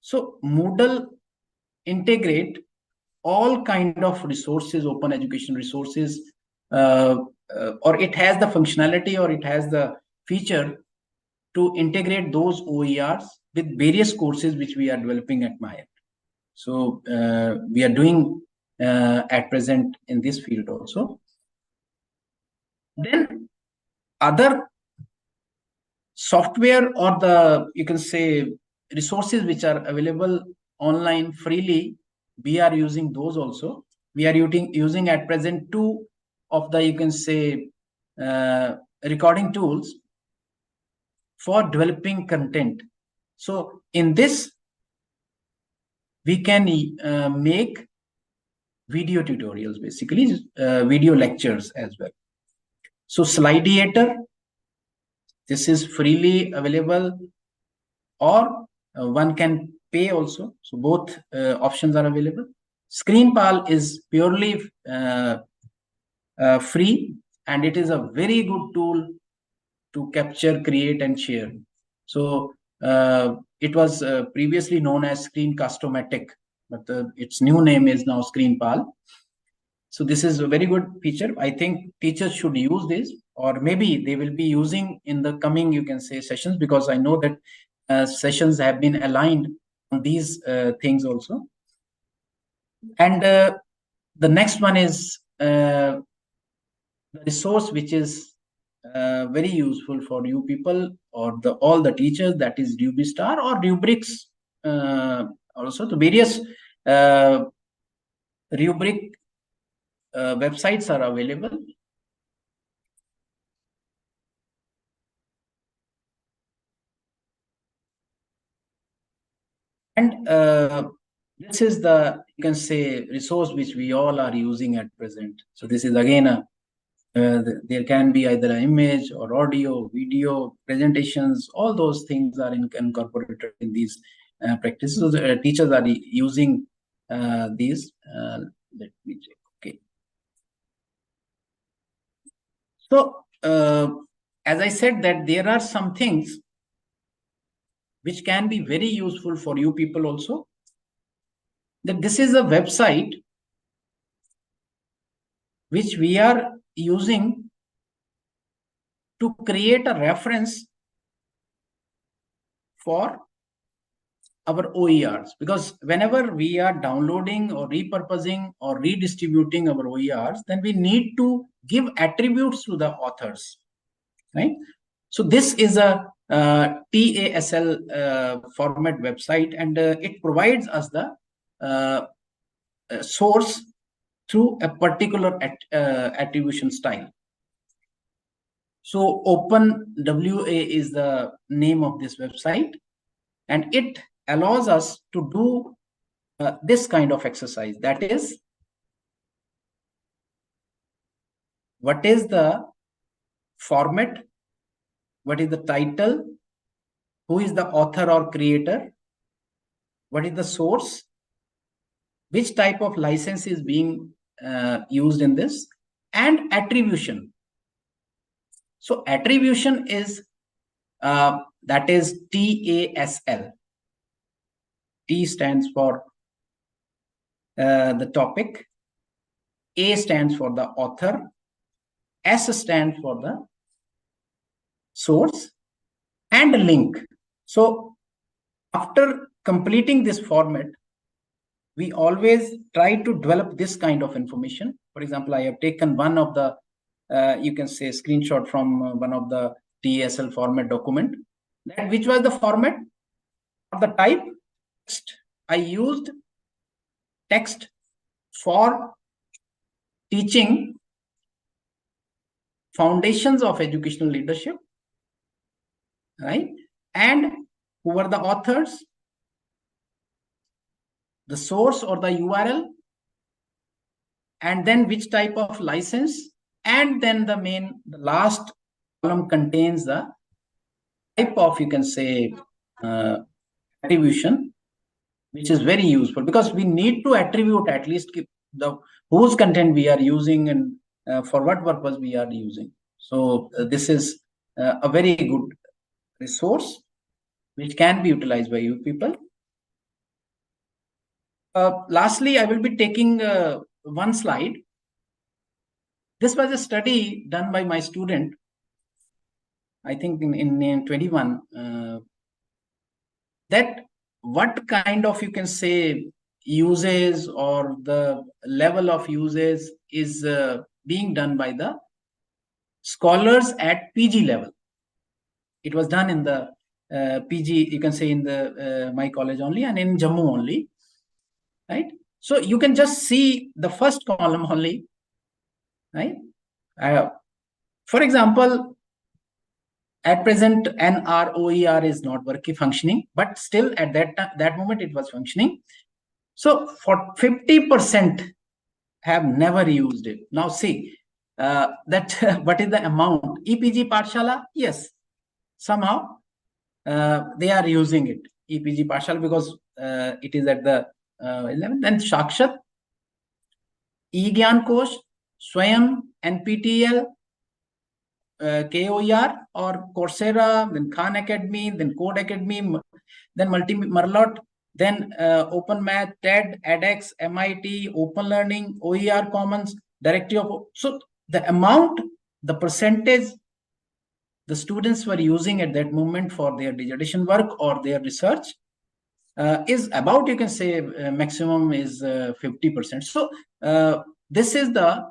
So Moodle integrate all kind of resources, open education resources, or it has the functionality or it has the feature to integrate those OERs with various courses which we are developing at Meyer. So we are doing at present in this field also. Then other software or the, you can say, resources which are available online freely, we are using those also. We are using at present 2 of the, you can say, recording tools for developing content. So in this, we can make video tutorials, basically video lectures as well. So Slideator, this is freely available, or one can pay also. So both options are available. ScreenPal is purely free, and it is a very good tool to capture, create, and share. So it was previously known as Screencast-O-Matic, but its new name is now ScreenPal. So this is a very good feature. I think teachers should use this, or maybe they will be using in the coming, you can say, sessions, because I know that sessions have been aligned on these things also. And the next one is the resource which is very useful for you people or all the teachers, that is Rubistar or Rubrics. Also the various rubric websites are available. And this is the, you can say, resource which we all are using at present. So this is again there can be either an image or audio, video, presentations, all those things are incorporated in these practices. So the teachers are using these. Let me check. Okay. So as I said, that there are some things which can be very useful for you people also. That this is a website which we are using to create a reference for our OERs, because whenever we are downloading or repurposing or redistributing our OERs, then we need to give attributes to the authors, right? So this is a TASL format website, and it provides us the source through a particular attribution style. So OpenWA is the name of this website, and it allows us to do this kind of exercise. That is, what is the format, what is the title, who is the author or creator, what is the source, which type of license is being used in this, and attribution. So attribution is that is TASL. T stands for the topic, A stands for the author, S stands for the source, and a link. So after completing this format, we always try to develop this kind of information. For example, I have taken one of the, you can say, screenshot from one of the TSL format document. That which was the format or the type? Text. I used text for teaching foundations of educational leadership, right? And who were the authors, the source or the URL, and then which type of license, and then the last column contains the type of, you can say, attribution, which is very useful, because we need to attribute at least the whose content we are using and for what purpose we are using. So this is a very good resource which can be utilized by you people. Lastly, I will be taking one slide. This was a study done by my student, I think in 21, that what kind of, you can say, uses or the level of uses is being done by the scholars at PG level. It was done in the PG, you can say, in the my college only, and in Jammu only, right? So you can just see the first column only, right? For example, at present, NROER is not functioning, but still at that moment it was functioning. So for 50% have never used it. Now see that what is the amount? EPG Pathshala, yes, somehow they are using it, EPG Pathshala, because it is at the 11th. Then Shakshat, eGyan Kosh, Swayam, NPTEL, KOER or Coursera, then Khan Academy, then Code Academy, then Merlot, then Open Math, TED, edX, MIT, Open Learning, OER Commons, Directory of. So the amount, the percentage the students were using at that moment for their dissertation work or their research is about, you can say, maximum is 50%. So this is the,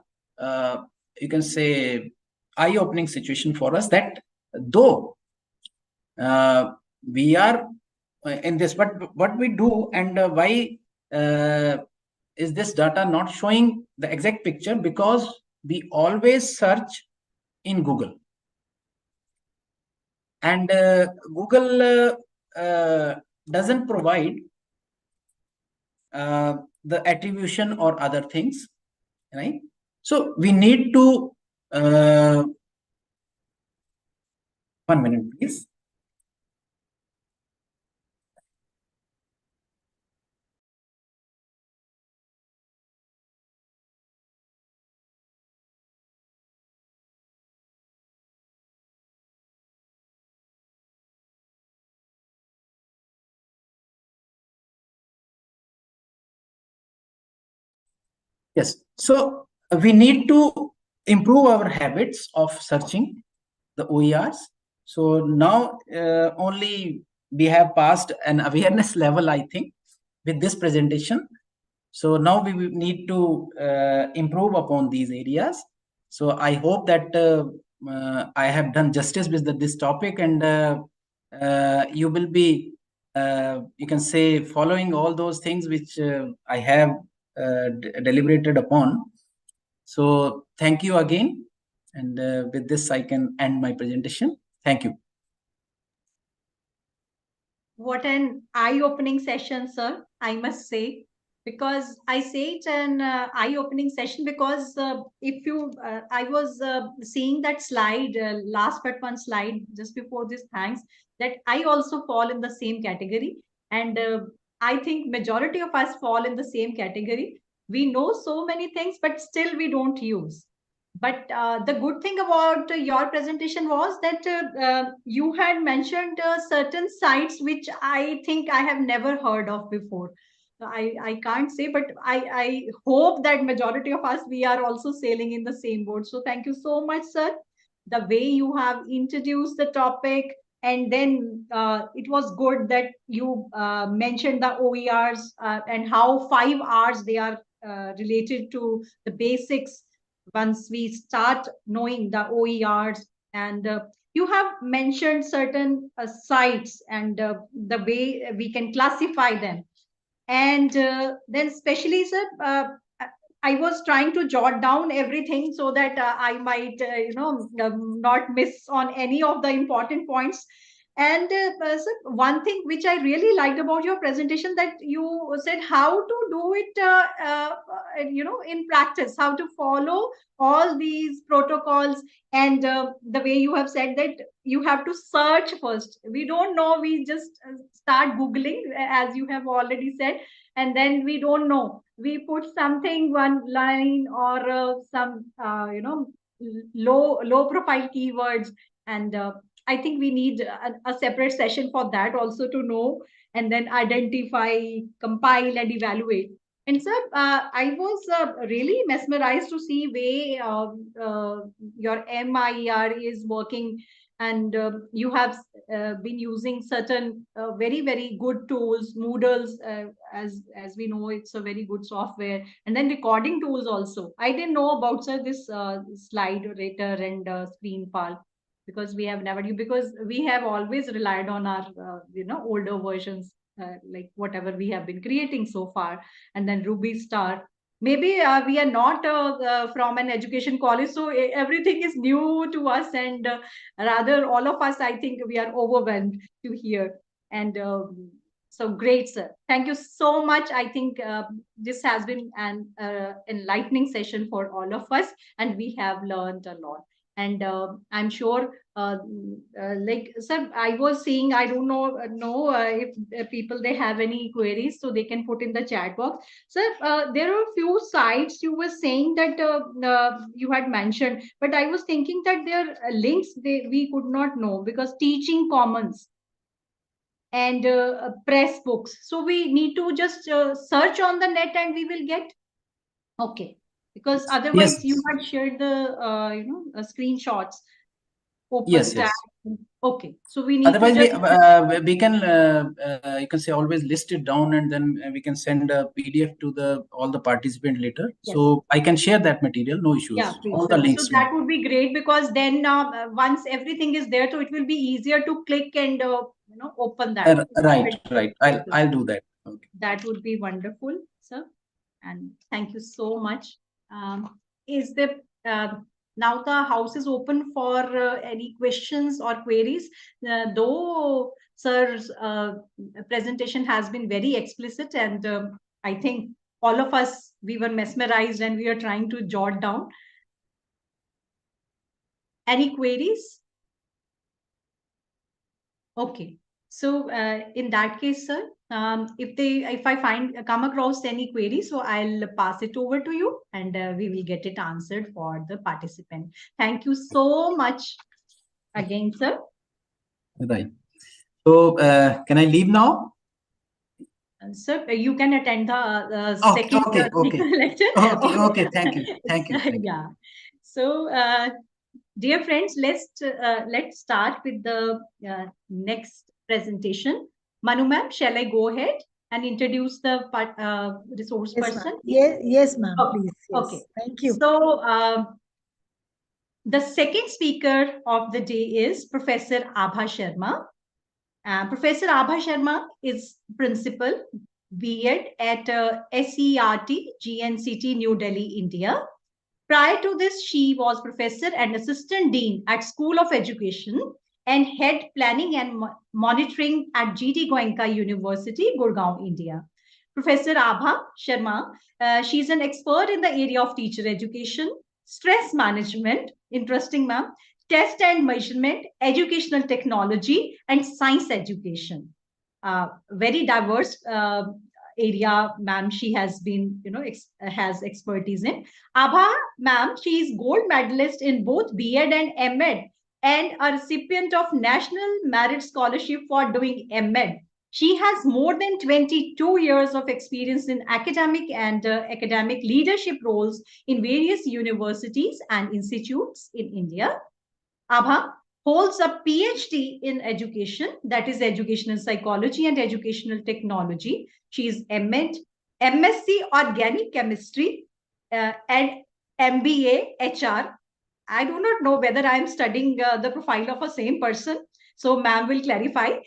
you can say, eye-opening situation for us, that though we are in this, but what we do and why is this data not showing the exact picture? Because we always search in Google, and Google doesn't provide the attribution or other things, right? So we need to 1 minute, please. Yes. So we need to improve our habits of searching the OERs. So now only we have passed an awareness level, I think, with this presentation. So now we will need to improve upon these areas. So I hope that I have done justice with this topic, and you will be, you can say, following all those things which I have deliberated upon. So thank you again. And with this, I can end my presentation. Thank you. What an eye-opening session, sir, I must say. Because I say it's an eye-opening session because I was seeing that slide, last but one slide just before this, thanks, that I also fall in the same category. And I think majority of us fall in the same category. We know so many things, but still we don't use. But the good thing about your presentation was that you had mentioned certain sites which I think I have never heard of before. I can't say, but I hope that majority of us, we are also sailing in the same boat. So thank you so much, sir. The way you have introduced the topic, and then it was good that you mentioned the OERs and how 5 R's they are related to the basics once we start knowing the OERs. And you have mentioned certain sites and the way we can classify them. And then especially, sir, I was trying to jot down everything so that I might, not miss on any of the important points. And sir, one thing which I really liked about your presentation, that you said how to do it, in practice, how to follow all these protocols. And the way you have said that you have to search first. We don't know, we just start Googling, as you have already said, and then we don't know. We put something, one line, or some, low profile keywords. And I think we need a separate session for that also, to know and then identify, compile, and evaluate. And sir, I was really mesmerized to see way your MIR is working, and you have been using certain very good tools, Moodles, as we know, it's a very good software, and then recording tools also. I didn't know about, sir, this slide rater and screen file, because we have never used, because we have always relied on our older versions, like whatever we have been creating so far, and then Ruby Star. Maybe we are not from an education college, so everything is new to us, and rather all of us, I think we are overwhelmed to hear. And so great, sir, thank you so much. I think this has been an enlightening session for all of us, and we have learned a lot. And I'm sure, like, sir, I was saying, I don't know if people, they have any queries, so they can put in the chat box. Sir, there are a few sites you were saying that you had mentioned, but I was thinking that their links, we could not know, because Teaching Commons and press books, so we need to just search on the net and we will get. Okay, because otherwise Yes. you had shared the screenshots, open Yes. tab. Yes. Okay, so we need Otherwise, to just we can you can say always list it down, and then we can send a PDF to all the participants later. yes. So I can share that material, no issues. Yeah, please. All the links. So that would be great, because then once everything is there, so it will be easier to click and open that. Right. I'll do that. Okay. That would be wonderful, sir. And thank you so much. Is there now the house is open for any questions or queries? Though sir's presentation has been very explicit, and I think all of us, we were mesmerized and we were trying to jot down. Any queries? Okay. So in that case, sir, if I come across any query, so I'll pass it over to you, and we will get it answered for the participant. Thank you so much again, sir. Right. So can I leave now? Sir, you can attend the second speaker lecture. Okay. Thank you. Yeah. So, dear friends, let's start with the next presentation. Manu ma'am, shall I go ahead and introduce the resource person? Yes, ma'am. Oh, please. Yes. okay. Thank you. So, the second speaker of the day is Professor Abha Sharma. Professor Abha Sharma is principal B.Ed at SERT GNCT New Delhi, India. Prior to this, she was professor and assistant dean at School of Education and head planning and monitoring at G.T. Goenka University, Gurgaon, India. Professor Abha Sharma, she's an expert in the area of teacher education, stress management, interesting ma'am, test and measurement, educational technology, and science education. Very diverse area, ma'am, she has been, has expertise in. Abha, ma'am, she is gold medalist in both B.Ed and M.Ed and a recipient of National Merit Scholarship for doing M.Ed. She has more than 22 years of experience in academic and academic leadership roles in various universities and institutes in India. Abha holds a PhD in education, that is educational psychology and educational technology. She is MSc Organic Chemistry and MBA HR. I do not know whether I am studying the profile of a same person. So ma'am will clarify.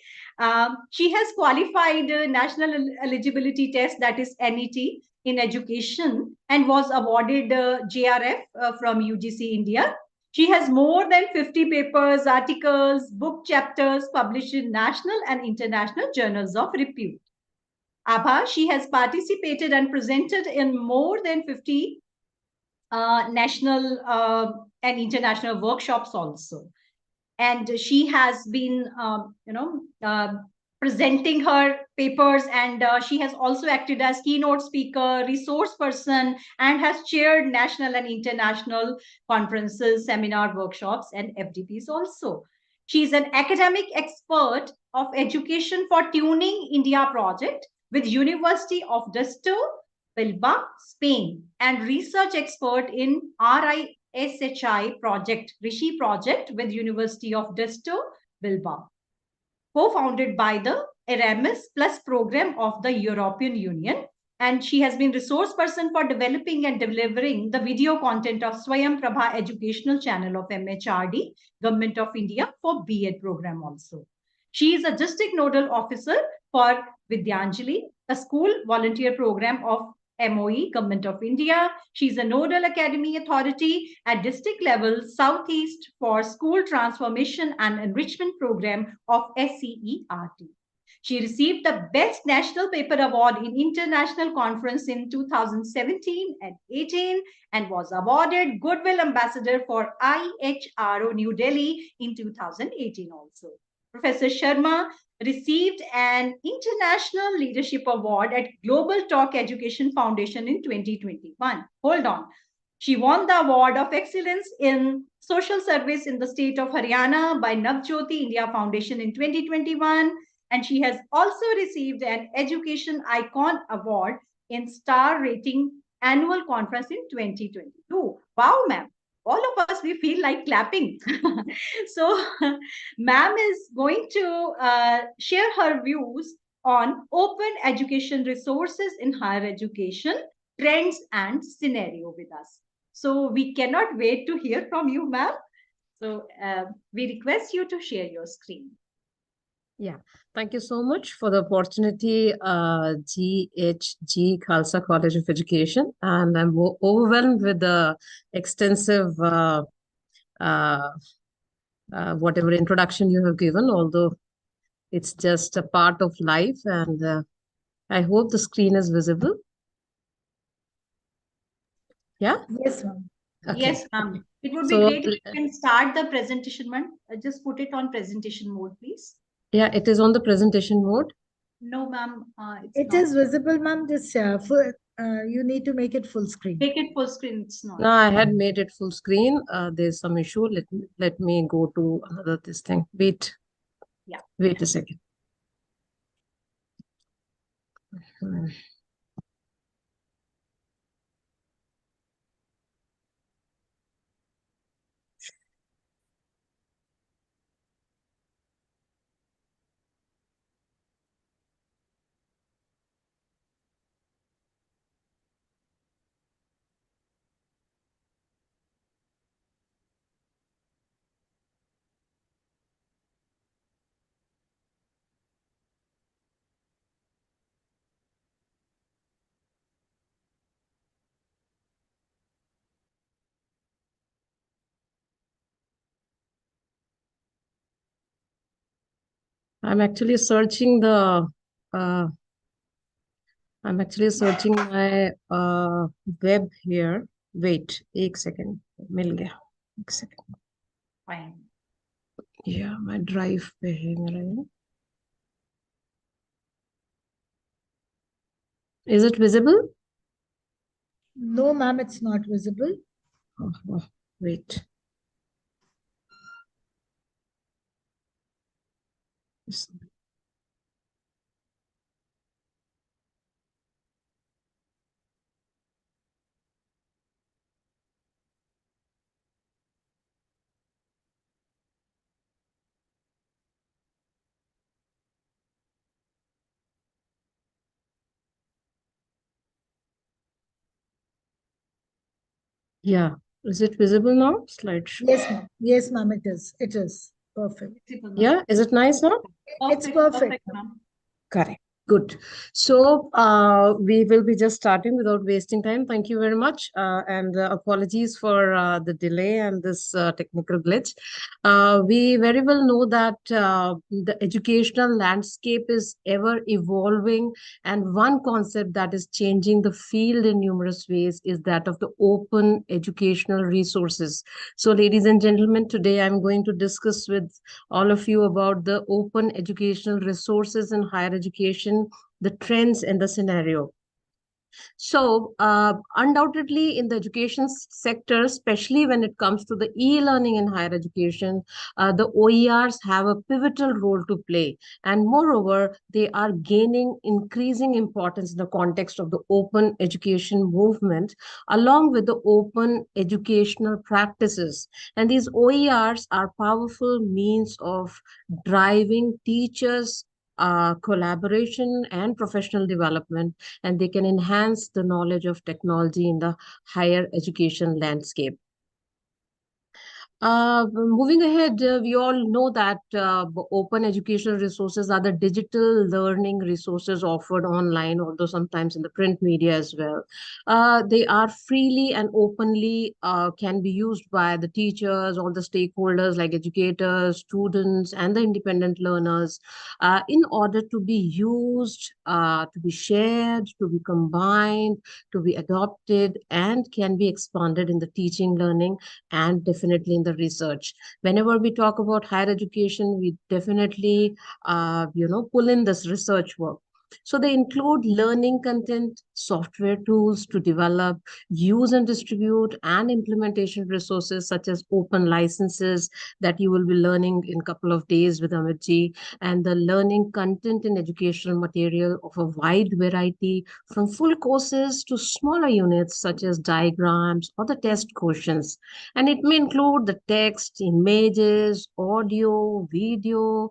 She has qualified National Eligibility Test, that is NET, in education and was awarded JRF from UGC India. She has more than 50 papers, articles, book chapters published in national and international journals of repute. Abha, she has participated and presented in more than 50 national and international workshops also. And she has been, presenting her papers, and she has also acted as keynote speaker, resource person, and has chaired national and international conferences, seminar, workshops, and FDPs also. She is an academic expert of Education for Tuning India project with University of Deusto, Bilbao, Spain, and research expert in RISHI project, Rishi project with University of Deusto, Bilbao, co-founded by the Erasmus Plus program of the European Union. And she has been resource person for developing and delivering the video content of Swayam Prabha educational channel of MHRD, Government of India for B.Ed program also. She is a district nodal officer for Vidyanjali, a school volunteer program of MOE, Government of India. She's a nodal academy authority at district level, Southeast for school transformation and enrichment program of SCERT. She received the Best National Paper Award in International Conference in 2017 and 18 and was awarded Goodwill Ambassador for IHRO New Delhi in 2018 also. Professor Sharma received an International Leadership Award at Global Talk Education Foundation in 2021. Hold on. She won the Award of Excellence in Social Service in the state of Haryana by Navjyoti India Foundation in 2021. And she has also received an Education Icon Award in Star Rating Annual Conference in 2022. Wow, ma'am. All of us, we feel like clapping. So, ma'am is going to share her views on open education resources in higher education, trends and scenario with us. So, we cannot wait to hear from you, ma'am. So, we request you to share your screen. Yeah, thank you so much for the opportunity, G.H.G. Khalsa College of Education. And I'm overwhelmed with the extensive whatever introduction you have given, although it's just a part of life. And I hope the screen is visible. Yeah? Yes, ma'am. Okay. Yes, ma'am. It would be So, great if you can start the presentation, ma'am. Just put it on presentation mode, please. yeah, it is on the presentation mode. No, ma'am, it's It not. is visible, ma'am. Just you need to make it full screen. Make it full screen. It's not. No, I had made it full screen. There's some issue. Let me go to another this thing. Wait. Yeah. Wait a second. Hmm. I'm actually searching the I'm actually searching my web here. Wait, एक second. मिल गया. एक second. Fine. Yeah, my drive पे है मेरा ये. Is it visible? No, ma'am, it's not visible. Oh, wait. Yeah. Is it visible now? Slideshow. Yes, ma'am. Yes, ma'am, it is. It is. Perfect. Yeah. Is it nice now? It's perfect, ma'am. Correct. Good. So we will be just starting without wasting time. Thank you very much. And apologies for the delay and this technical glitch. We very well know that the educational landscape is ever evolving. And one concept that is changing the field in numerous ways is that of the open educational resources. So ladies and gentlemen, today I'm going to discuss with all of you about the open educational resources in higher education, the trends and the scenario. So, undoubtedly, in the education sector, especially when it comes to the e-learning in higher education, the OERs have a pivotal role to play. And moreover, they are gaining increasing importance in the context of the open education movement, along with the open educational practices. And these OERs are powerful means of driving teachers' collaboration and professional development, and they can enhance the knowledge of technology in the higher education landscape. Moving ahead, we all know that open educational resources are the digital learning resources offered online, although sometimes in the print media as well. They are freely and openly can be used by the teachers, all the stakeholders like educators, students, and the independent learners in order to be used, to be shared, to be combined, to be adopted, and can be expanded in the teaching, learning, and definitely in the research. Whenever we talk about higher education, we definitely, pull in this research work. So they include learning content, software tools to develop, use and distribute, and implementation resources such as open licenses that you will be learning in a couple of days with Amitji, and the learning content and educational material of a wide variety, from full courses to smaller units such as diagrams or the test questions. And it may include the text, images, audio, video,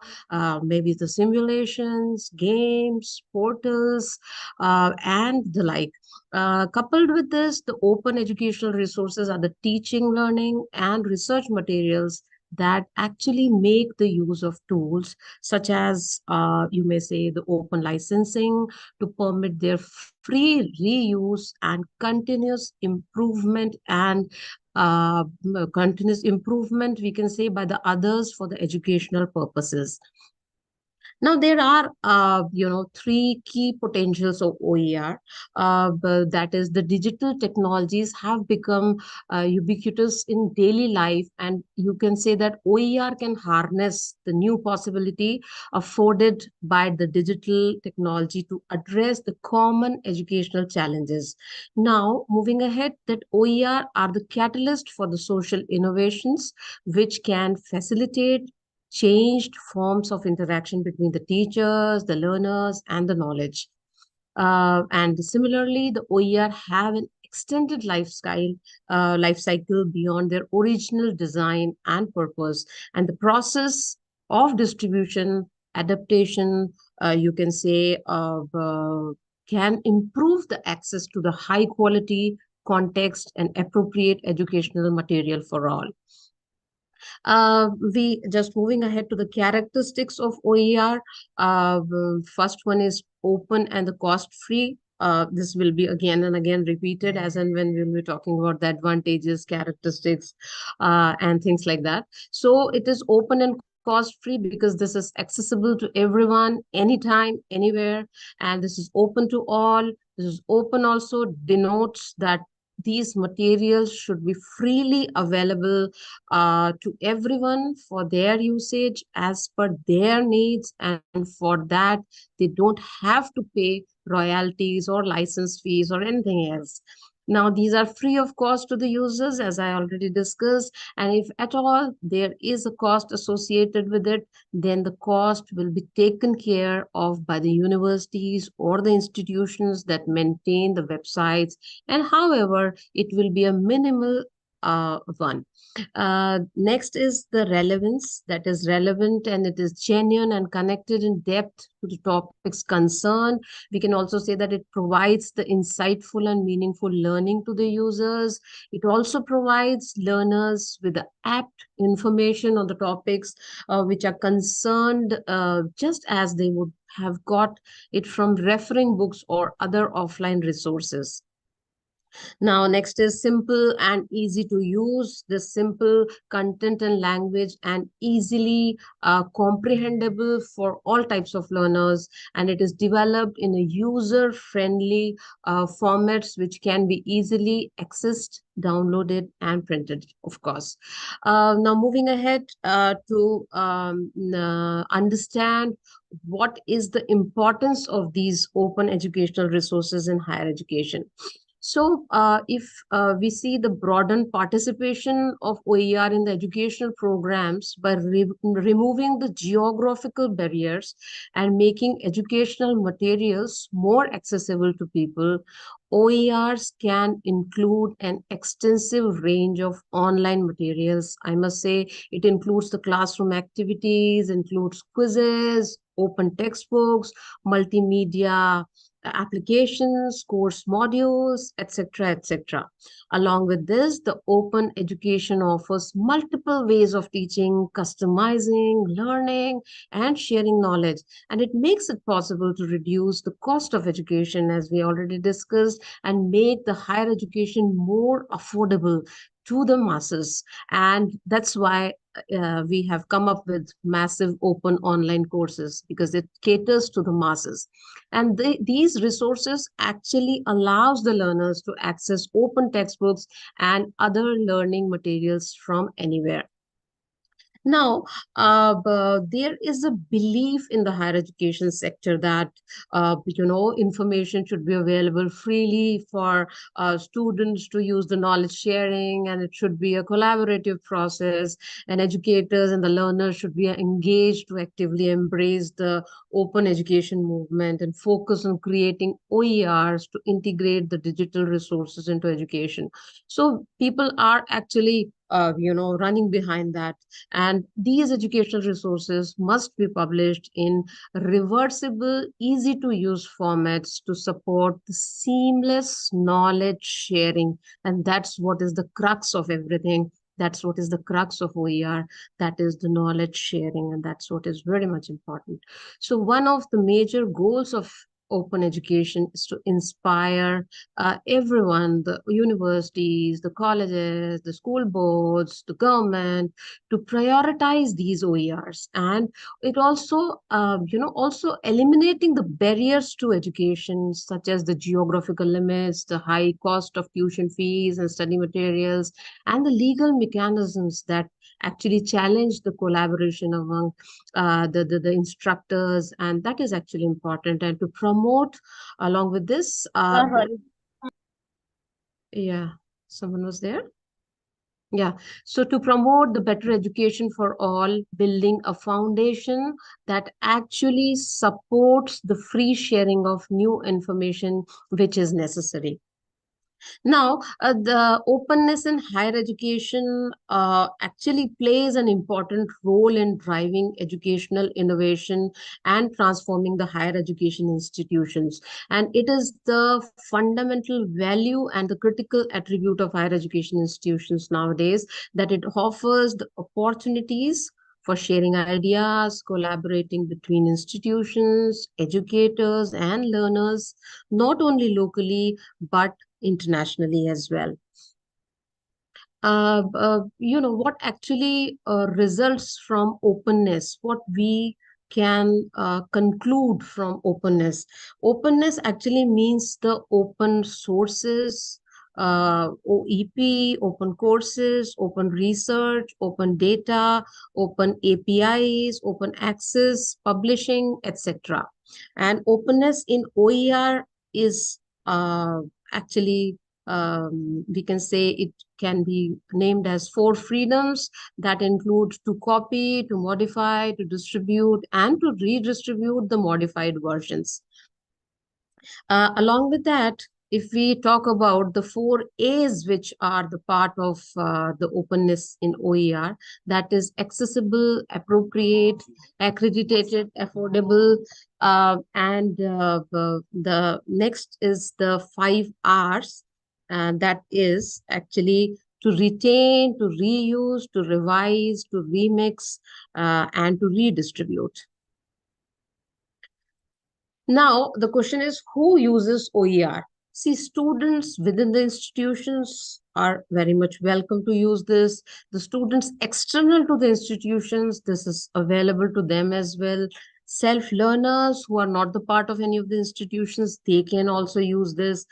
maybe the simulations, games, portals, and the like. Coupled with this, the open educational resources are the teaching, learning, and research materials that actually make the use of tools such as, you may say, the open licensing to permit their free reuse and uh, continuous improvement, we can say, by the others for the educational purposes. Now, there are, three key potentials of OER. That is, the digital technologies have become ubiquitous in daily life, and you can say that OER can harness the new possibility afforded by the digital technology to address the common educational challenges. Now, moving ahead, that OER are the catalyst for the social innovations, which can facilitate changed forms of interaction between the teachers, the learners, and the knowledge. And similarly, the OER have an extended life cycle beyond their original design and purpose. And the process of distribution, adaptation, you can say, can improve the access to the high quality context and appropriate educational material for all. We just moving ahead to the characteristics of OER. First one is open and the cost free. This will be again and again repeated as and when we'll be talking about the advantages, characteristics, and things like that. So it is open and cost free because this is accessible to everyone, anytime, anywhere, and this is open to all. This is open also denotes that these materials should be freely available to everyone for their usage as per their needs, and for that they don't have to pay royalties or license fees or anything else. Now, these are free of cost to the users, as I already discussed, and if at all there is a cost associated with it, then the cost will be taken care of by the universities or the institutions that maintain the websites, and however, it will be a minimal one. Next is the relevance, that is relevant and it is genuine and connected in depth to the topics concerned. We can also say that it provides the insightful and meaningful learning to the users. It also provides learners with the apt information on the topics which are concerned, just as they would have got it from referring books or other offline resources. Now, next is simple and easy to use. The simple content and language and easily comprehensible for all types of learners. And it is developed in a user-friendly formats which can be easily accessed, downloaded, and printed, of course. Now, moving ahead to understand what is the importance of these open educational resources in higher education. So, if we see the broadened participation of OER in the educational programs by removing the geographical barriers and making educational materials more accessible to people, OERs can include an extensive range of online materials. I must say it includes the classroom activities, includes quizzes, open textbooks, multimedia applications, course modules, etc., etc. Along with this, the open education offers multiple ways of teaching, customizing, learning, and sharing knowledge. And it makes it possible to reduce the cost of education, as we already discussed, and make the higher education more affordable to the masses. And that's why we have come up with massive open online courses, because it caters to the masses. And these resources actually allows the learners to access open textbooks and other learning materials from anywhere. Now, there is a belief in the higher education sector that, information should be available freely for students to use the knowledge sharing, and it should be a collaborative process, and educators and the learners should be engaged to actively embrace the open education movement and focus on creating OERs to integrate the digital resources into education. So people are actually running behind that. And these educational resources must be published in reversible, easy to use formats to support the seamless knowledge sharing. And that's what is the crux of everything. That's what is the crux of OER. That is the knowledge sharing. And that's what is very much important. So one of the major goals of open education is to inspire everyone, the universities, the colleges, the school boards, the government, to prioritize these OERs. And it also, also eliminating the barriers to education, such as the geographical limits, the high cost of tuition fees and study materials, and the legal mechanisms that actually challenge the collaboration among the instructors, and that is actually important. And to promote, along with this, yeah, someone was there. Yeah, so to promote the better education for all, building a foundation that actually supports the free sharing of new information which is necessary. Now, the openness in higher education actually plays an important role in driving educational innovation and transforming the higher education institutions. And it is the fundamental value and the critical attribute of higher education institutions nowadays, that it offers the opportunities for sharing ideas, collaborating between institutions, educators, and learners, not only locally, but internationally as well. What actually results from openness, what we can conclude from openness. Openness actually means the open sources, OEP, open courses, open research, open data, open APIs, open access, publishing, etc. And openness in OER is actually, we can say it can be named as 4 freedoms that include to copy, to modify, to distribute, and to redistribute the modified versions. Along with that, if we talk about the 4 A's, which are the part of the openness in OER, that is accessible, appropriate, accredited, affordable, and the next is the 5 R's, and that is actually to retain, to reuse, to revise, to remix, and to redistribute. Now, the question is, who uses OER? See, students within the institutions are very much welcome to use this. The students external to the institutions, this is available to them as well. Self-learners who are not the part of any of the institutions, they can also use this.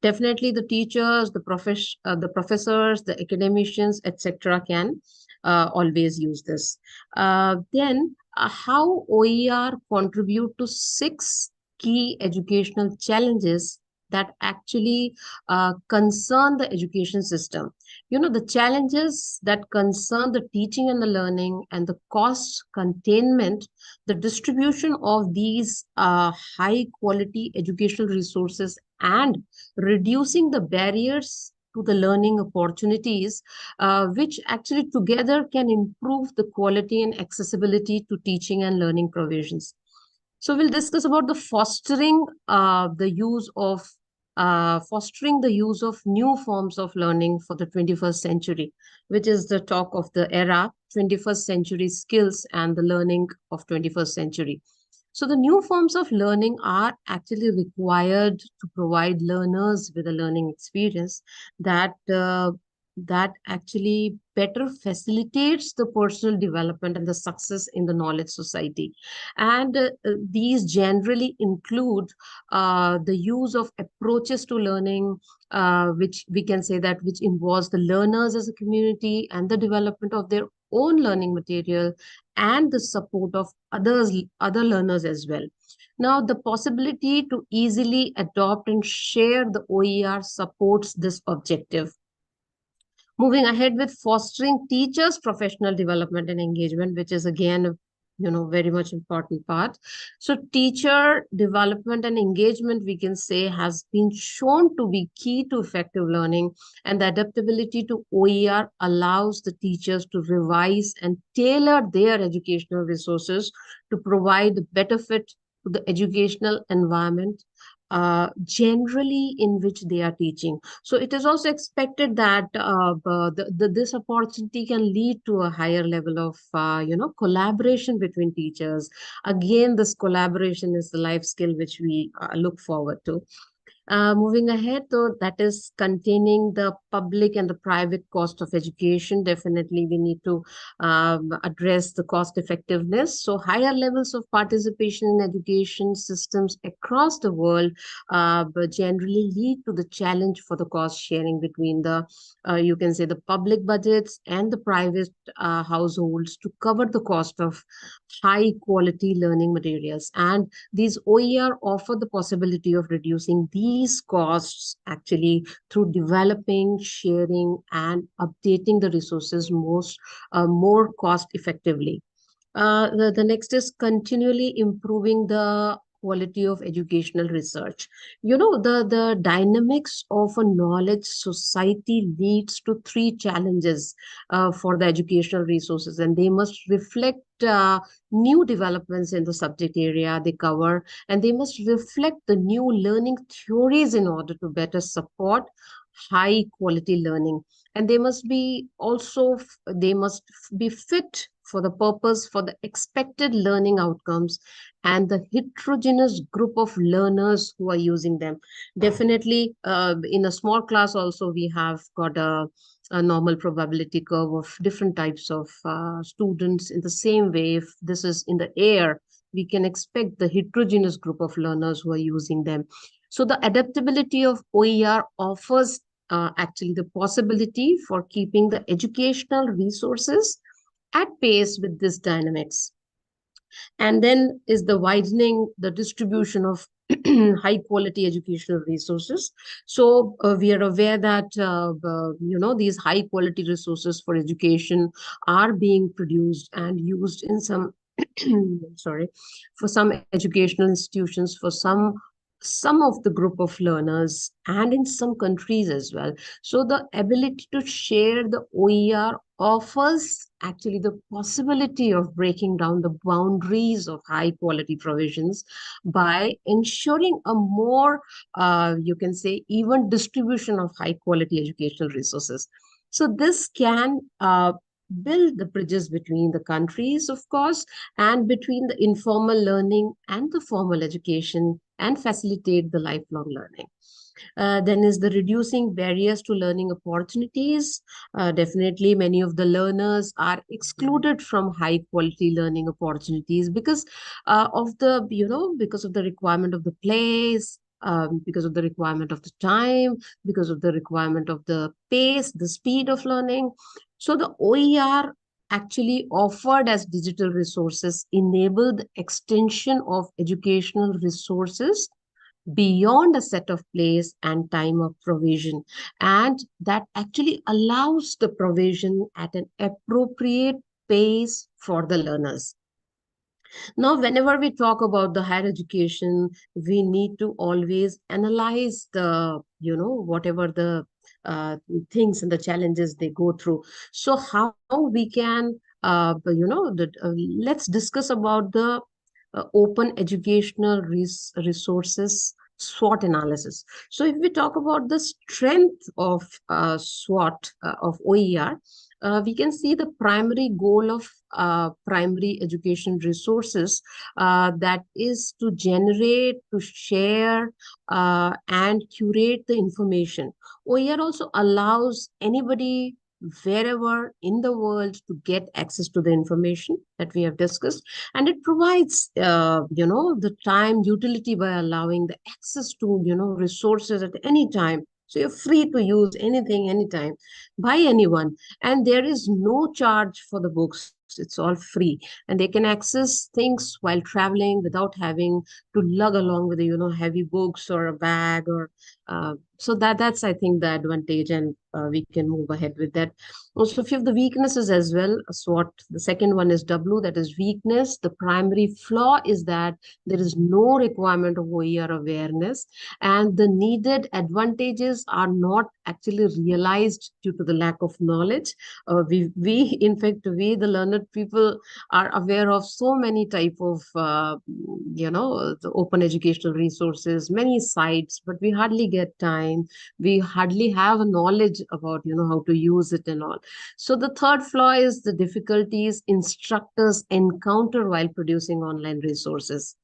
Definitely the teachers, the professors, the academicians, etc. can always use this. Then how OER contribute to 6 key educational challenges that actually concern the education system. The challenges that concern the teaching and the learning, and the cost containment, the distribution of these high quality educational resources, and reducing the barriers to the learning opportunities, which actually together can improve the quality and accessibility to teaching and learning provisions. So we'll discuss about the fostering the use of new forms of learning for the 21st century, which is the talk of the era, 21st century skills and the learning of 21st century. So the new forms of learning are actually required to provide learners with a learning experience that actually better facilitates the personal development and the success in the knowledge society. And these generally include the use of approaches to learning, which we can say that which involves the learners as a community and the development of their own learning material and the support of other learners as well. Now, the possibility to easily adopt and share the OER supports this objective. Moving ahead with fostering teachers' professional development and engagement, which is again, very much important part. So teacher development and engagement, we can say, has been shown to be key to effective learning, and the adaptability to OER allows the teachers to revise and tailor their educational resources to provide better fit to the educational environment generally in which they are teaching. So it is also expected that this opportunity can lead to a higher level of collaboration between teachers. Again, this collaboration is the life skill which we look forward to. Moving ahead, though, that is containing the public and the private cost of education. Definitely, we need to address the cost effectiveness. So, higher levels of participation in education systems across the world but generally lead to the challenge for the cost sharing between the, you can say, the public budgets and the private households to cover the cost of high quality learning materials. And these OER offer the possibility of reducing these costs actually through developing, sharing, and updating the resources more cost effectively. The next is continually improving the quality of educational research. The dynamics of a knowledge society leads to three challenges for the educational resources, and they must reflect new developments in the subject area they cover, and they must reflect the new learning theories in order to better support high quality learning. And they must be also they must be fit for the purpose, for the expected learning outcomes, and the heterogeneous group of learners who are using them. Definitely, in a small class also, we have got a normal probability curve of different types of students. In the same way, if this is in the air, we can expect the heterogeneous group of learners who are using them. So the adaptability of OER offers actually the possibility for keeping the educational resources at pace with this dynamics. And then is the widening the distribution of high quality educational resources. So we are aware that these high quality resources for education are being produced and used in some sorry, for some educational institutions, for some of the group of learners, and in some countries as well. So the ability to share the OER offers actually the possibility of breaking down the boundaries of high quality provisions by ensuring a more, you can say, even distribution of high quality educational resources. So this can build the bridges between the countries, of course, and between the informal learning and the formal education, and facilitate the lifelong learning. Then is the reducing barriers to learning opportunities. Definitely, many of the learners are excluded from high quality learning opportunities because of the, because of the requirement of the place, because of the requirement of the time, because of the requirement of the pace, the speed of learning. So the OER actually offered as digital resources enable the extension of educational resources beyond a set of place and time of provision, and that actually allows the provision at an appropriate pace for the learners. Now, whenever we talk about the higher education, we need to always analyze the, whatever the things and the challenges they go through. So how we can, let's discuss about the open educational resources SWOT analysis. So if we talk about the strength of SWOT of OER, we can see the primary goal of primary education resources that is to generate, to share, and curate the information. OER also allows anybody wherever in the world to get access to the information that we have discussed, and it provides the time utility by allowing the access to resources at any time. So you're free to use anything anytime by anyone, and there is no charge for the books. It's all free, and they can access things while traveling without having to lug along with heavy books or a bag or So that's, I think, the advantage, and we can move ahead with that. Also, a few of the weaknesses as well. So what the second one is W, that is weakness. The primary flaw is that there is no requirement of OER awareness, and the needed advantages are not actually realized due to the lack of knowledge. In fact, we, the learned people, are aware of so many type of, the open educational resources, many sites, but we hardly get time. We hardly have a knowledge about, how to use it and all. So the third flaw is the difficulties instructors encounter while producing online resources.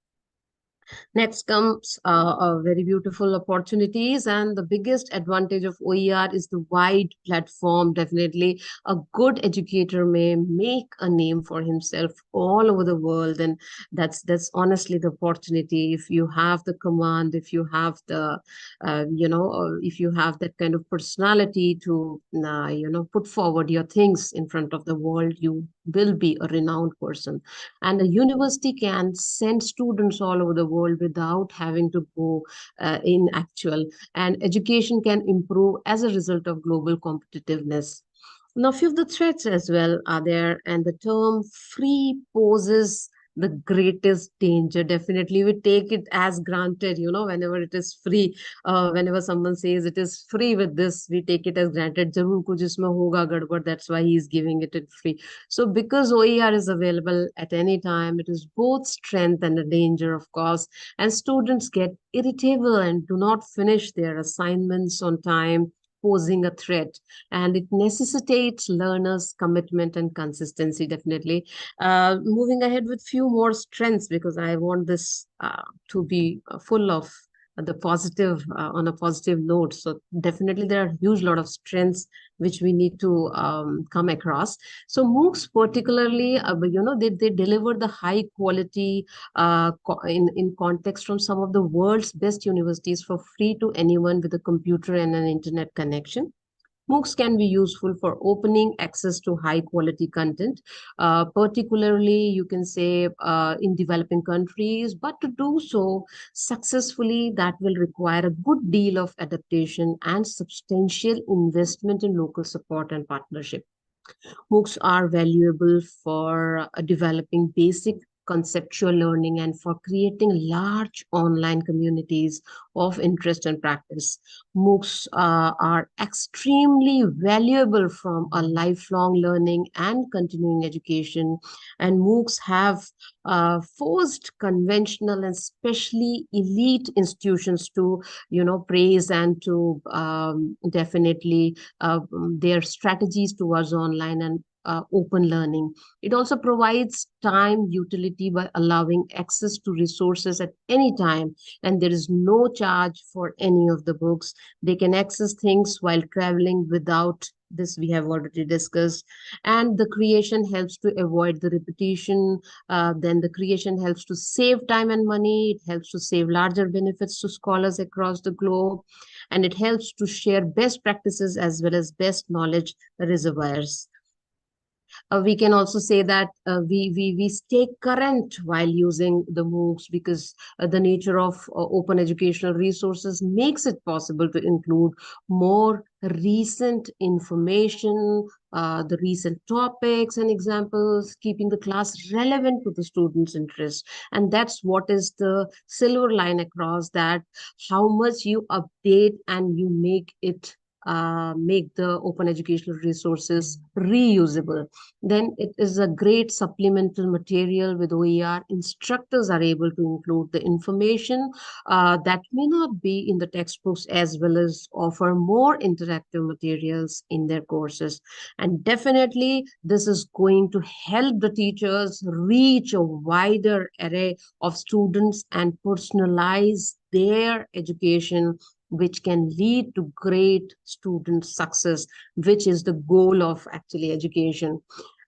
Next comes very beautiful opportunities, and the biggest advantage of OER is the wide platform. Definitely, a good educator may make a name for himself all over the world, and that's honestly the opportunity. If you have the command, if you have the, if you have that kind of personality to, put forward your things in front of the world, you will be a renowned person. And a university can send students all over the world without having to go in actual. And education can improve as a result of global competitiveness. Now, few of the threats as well are there, and the term free poses the greatest danger. Definitely, we take it as granted, whenever it is free. Whenever someone says it is free with this, we take it as granted. Zarur kuch isme hoga gadbad, that's why he is giving it in free. So, because OER is available at any time, it is both strength and a danger, of course. And students get irritable and do not finish their assignments on time, posing a threat, and it necessitates learners commitment and consistency. Definitely, moving ahead with few more strengths, because I want this to be full of the positive, on a positive note. So definitely there are huge lot of strengths which we need to come across. So MOOCs particularly, they deliver the high quality in context from some of the world's best universities for free to anyone with a computer and an internet connection. MOOCs can be useful for opening access to high quality content, particularly you can say in developing countries, but to do so successfully, that will require a good deal of adaptation and substantial investment in local support and partnership. MOOCs are valuable for developing basic conceptual learning and for creating large online communities of interest and practice. MOOCs are extremely valuable from a lifelong learning and continuing education. And MOOCs have forced conventional and especially elite institutions to, praise and to definitely their strategies towards online and open learning. It also provides time utility by allowing access to resources at any time, and there is no charge for any of the books. They can access things while traveling without this, we have already discussed. And the creation helps to avoid the repetition. Then the creation helps to save time and money. It helps to save larger benefits to scholars across the globe, and it helps to share best practices as well as best knowledge reservoirs. We can also say that we stay current while using the MOOCs, because the nature of open educational resources makes it possible to include more recent information, the recent topics and examples, keeping the class relevant to the students' interest. And that's what is the silver line across that, how much you update and you make it make the open educational resources reusable. Then it is a great supplemental material. With OER, instructors are able to include the information that may not be in the textbooks, as well as offer more interactive materials in their courses. And definitely, this is going to help the teachers reach a wider array of students and personalize their education, which can lead to great student success, which is the goal of actually education.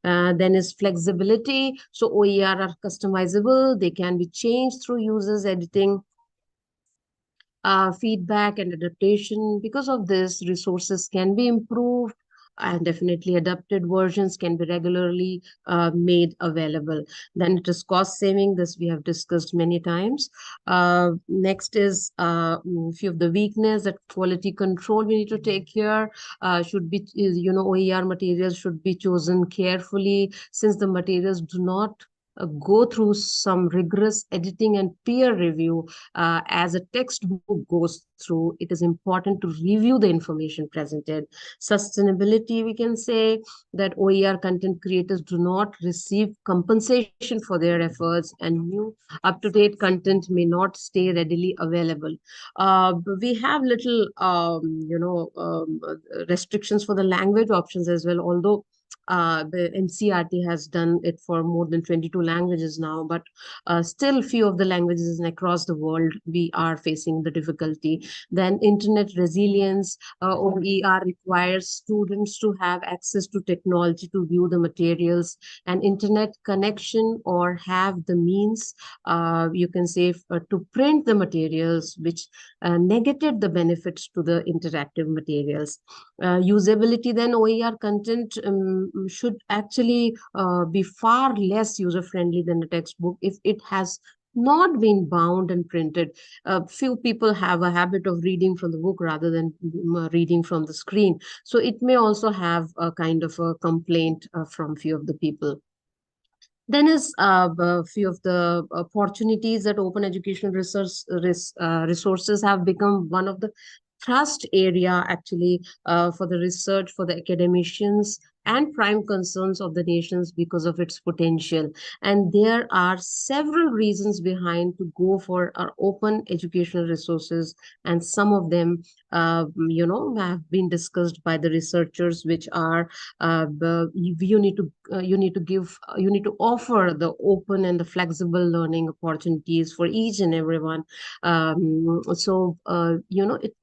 Then is flexibility. So OER are customizable. They can be changed through users editing, feedback and adaptation. Because of this, resources can be improved and definitely adapted versions can be regularly made available. Then it is cost saving. This we have discussed many times. Next is few of the weakness that quality control we need to take here. Should be, OER materials should be chosen carefully, since the materials do not go through some rigorous editing and peer review as a textbook goes through. It is important to review the information presented. Sustainability, we can say that OER content creators do not receive compensation for their efforts, and new up-to-date content may not stay readily available. We have little, restrictions for the language options as well, although the NCRT has done it for more than 22 languages now, but still few of the languages across the world, we are facing the difficulty. Then internet resilience, OER requires students to have access to technology to view the materials and internet connection, or have the means, you can say, to print the materials, which negated the benefits to the interactive materials. Usability, then OER content should actually be far less user-friendly than a textbook if it has not been bound and printed. Few people have a habit of reading from the book rather than reading from the screen. So it may also have a kind of a complaint from few of the people. Then is a few of the opportunities that open educational resources have become one of the thrust area actually for the research, for the academicians and prime concerns of the nations because of its potential. And there are several reasons behind to go for our open educational resources, and some of them have been discussed by the researchers, which are you need to offer the open and the flexible learning opportunities for each and everyone.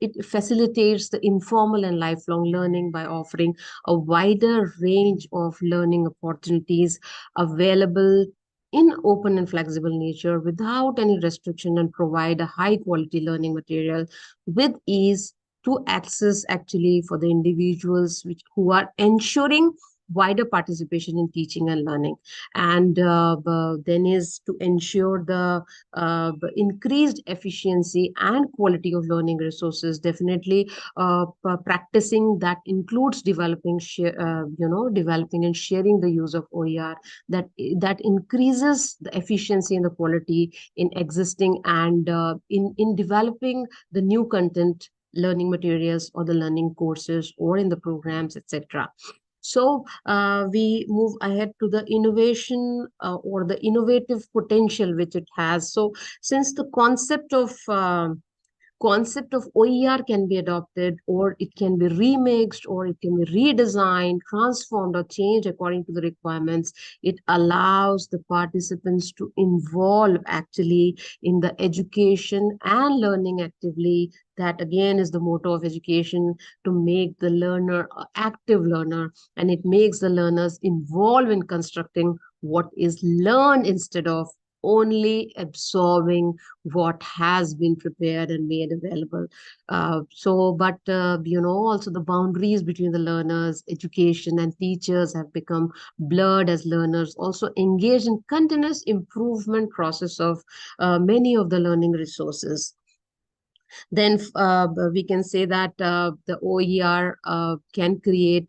It facilitates the informal and lifelong learning by offering a wider range of learning opportunities available in open and flexible nature without any restriction, and provide a high quality learning material with ease to access actually for the individuals who are ensuring wider participation in teaching and learning. And then is to ensure the increased efficiency and quality of learning resources. Definitely practicing that includes developing and sharing the use of OER, that increases the efficiency and the quality in existing, and in developing the new content, learning materials, or the learning courses, or in the programs, etc. So we move ahead to the innovation or the innovative potential which it has. So since the concept of OER can be adopted, or it can be remixed, or it can be redesigned, transformed, or changed according to the requirements, it allows the participants to involve actually in the education and learning actively. That again is the motto of education, to make the learner an active learner, and it makes the learners involved in constructing what is learned instead of only absorbing what has been prepared and made available. Also the boundaries between the learners, education, and teachers have become blurred, as learners also engage in continuous improvement process of many of the learning resources. Then we can say that the OER can create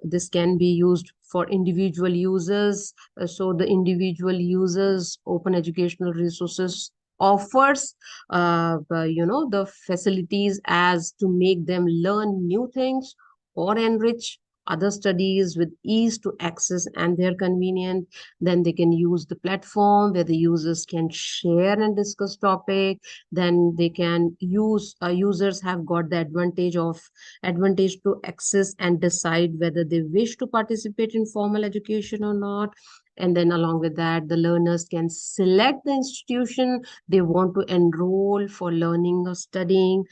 this can be used for individual users. So the individual users open educational resources offers the facilities as to make them learn new things or enrich other studies with ease to access and their convenient. Then they can use the platform where the users can share and discuss topic. Then they can use users have got the advantage to access and decide whether they wish to participate in formal education or not. And then along with that, the learners can select the institution they want to enroll for learning or studying.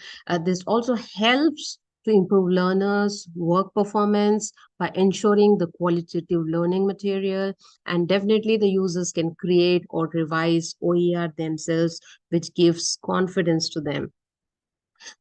This also helps to improve learners' work performance by ensuring the qualitative learning material. And definitely the users can create or revise OER themselves, which gives confidence to them.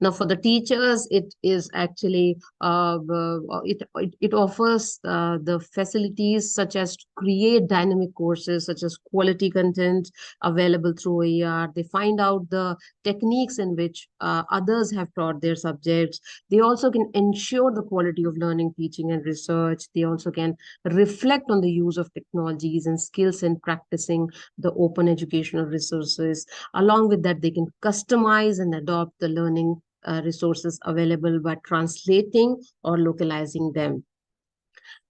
Now, for the teachers, it is actually it offers the facilities such as to create dynamic courses, such as quality content available through OER. They find out the techniques in which others have taught their subjects. They also can ensure the quality of learning, teaching, and research. They also can reflect on the use of technologies and skills in practicing the open educational resources. Along with that, they can customize and adopt the learning resources available by translating or localizing them.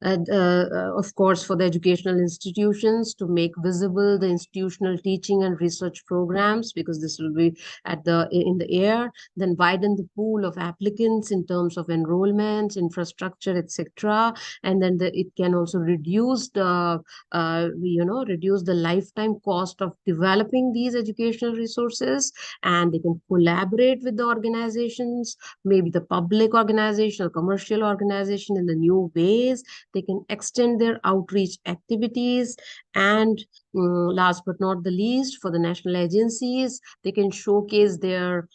And of course, for the educational institutions to make visible the institutional teaching and research programs, because this will be in the air, then widen the pool of applicants in terms of enrollments, infrastructure, etc. And then it can also reduce the reduce the lifetime cost of developing these educational resources, and they can collaborate with the organizations, maybe the public organization or commercial organization, in the new ways. They can extend their outreach activities, and last but not the least, for the national agencies, they can showcase their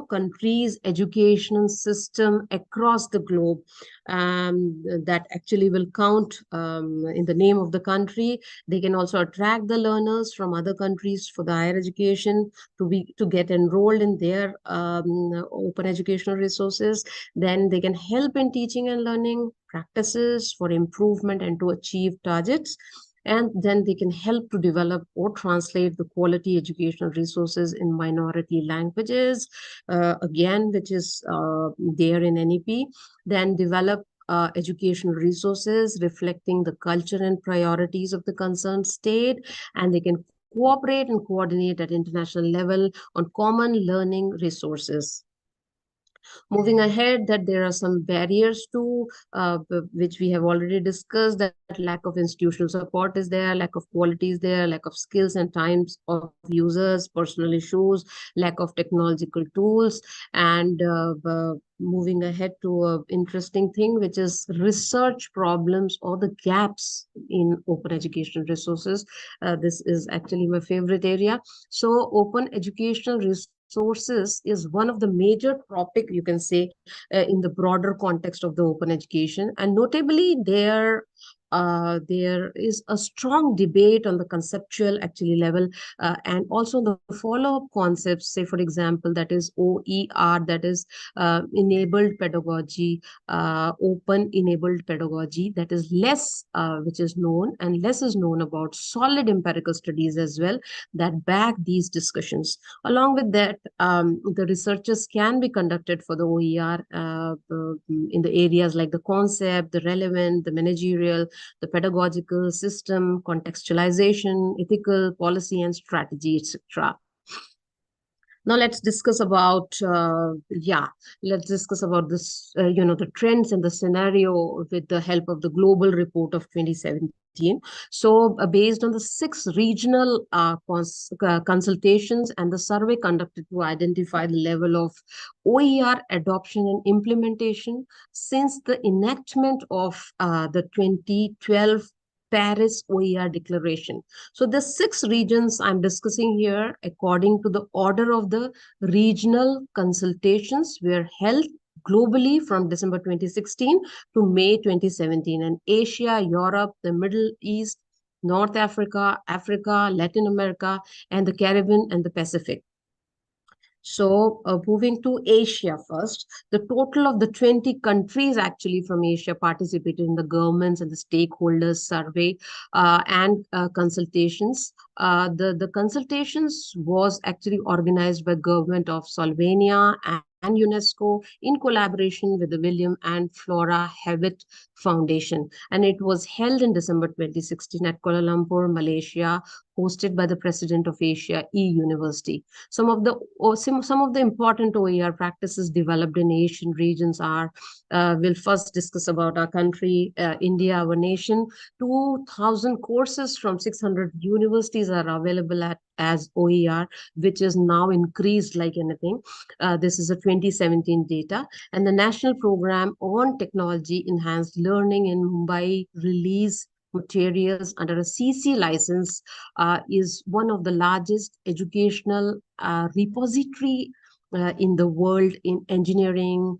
country's educational system across the globe, that actually will count in the name of the country. They can also attract the learners from other countries for the higher education to get enrolled in their open educational resources. Then they can help in teaching and learning practices for improvement and to achieve targets. And then they can help to develop or translate the quality educational resources in minority languages, again, which is there in NEP. Then develop educational resources reflecting the culture and priorities of the concerned state, and they can cooperate and coordinate at international level on common learning resources. Moving ahead, that there are some barriers to which we have already discussed, that lack of institutional support is there, lack of quality is there, lack of skills and times of users, personal issues, lack of technological tools, and moving ahead to an interesting thing, which is research problems or the gaps in open educational resources. This is actually my favorite area. So open educational resources is one of the major topic, you can say, in the broader context of the open education. And notably, there is a strong debate on the conceptual actually level, and also the follow-up concepts, say for example, that is OER, that is enabled pedagogy, open enabled pedagogy, that is less which is known, and less is known about solid empirical studies as well that back these discussions. Along with that, the researches can be conducted for the OER in the areas like the concept, the relevant, the managerial, the pedagogical system, contextualization, ethical, policy and strategy, etc. Now let's discuss about let's discuss about this the trends and the scenario with the help of the global report of 2017. So based on the 6 regional consultations and the survey conducted to identify the level of OER adoption and implementation since the enactment of the 2012 Paris OER Declaration. So the 6 regions I'm discussing here, according to the order of the regional consultations, were held globally from December 2016 to May 2017. And Asia, Europe, the Middle East, North Africa, Africa, Latin America, and the Caribbean and the Pacific. So moving to Asia first, the total of the 20 countries actually from Asia participated in the governments and the stakeholders survey and consultations. The consultations was actually organized by government of Slovenia and UNESCO in collaboration with the William and Flora Hewitt Foundation. And it was held in December 2016 at Kuala Lumpur, Malaysia, hosted by the President of Asia E-University. Some of the important OER practices developed in Asian regions are, we'll first discuss about our country, India, our nation. 2,000 courses from 600 universities are available as OER, which is now increased like anything. This is a 2017 data. And the National Program on Technology Enhanced Learning in Mumbai release materials under a CC license is one of the largest educational repository in the world in engineering,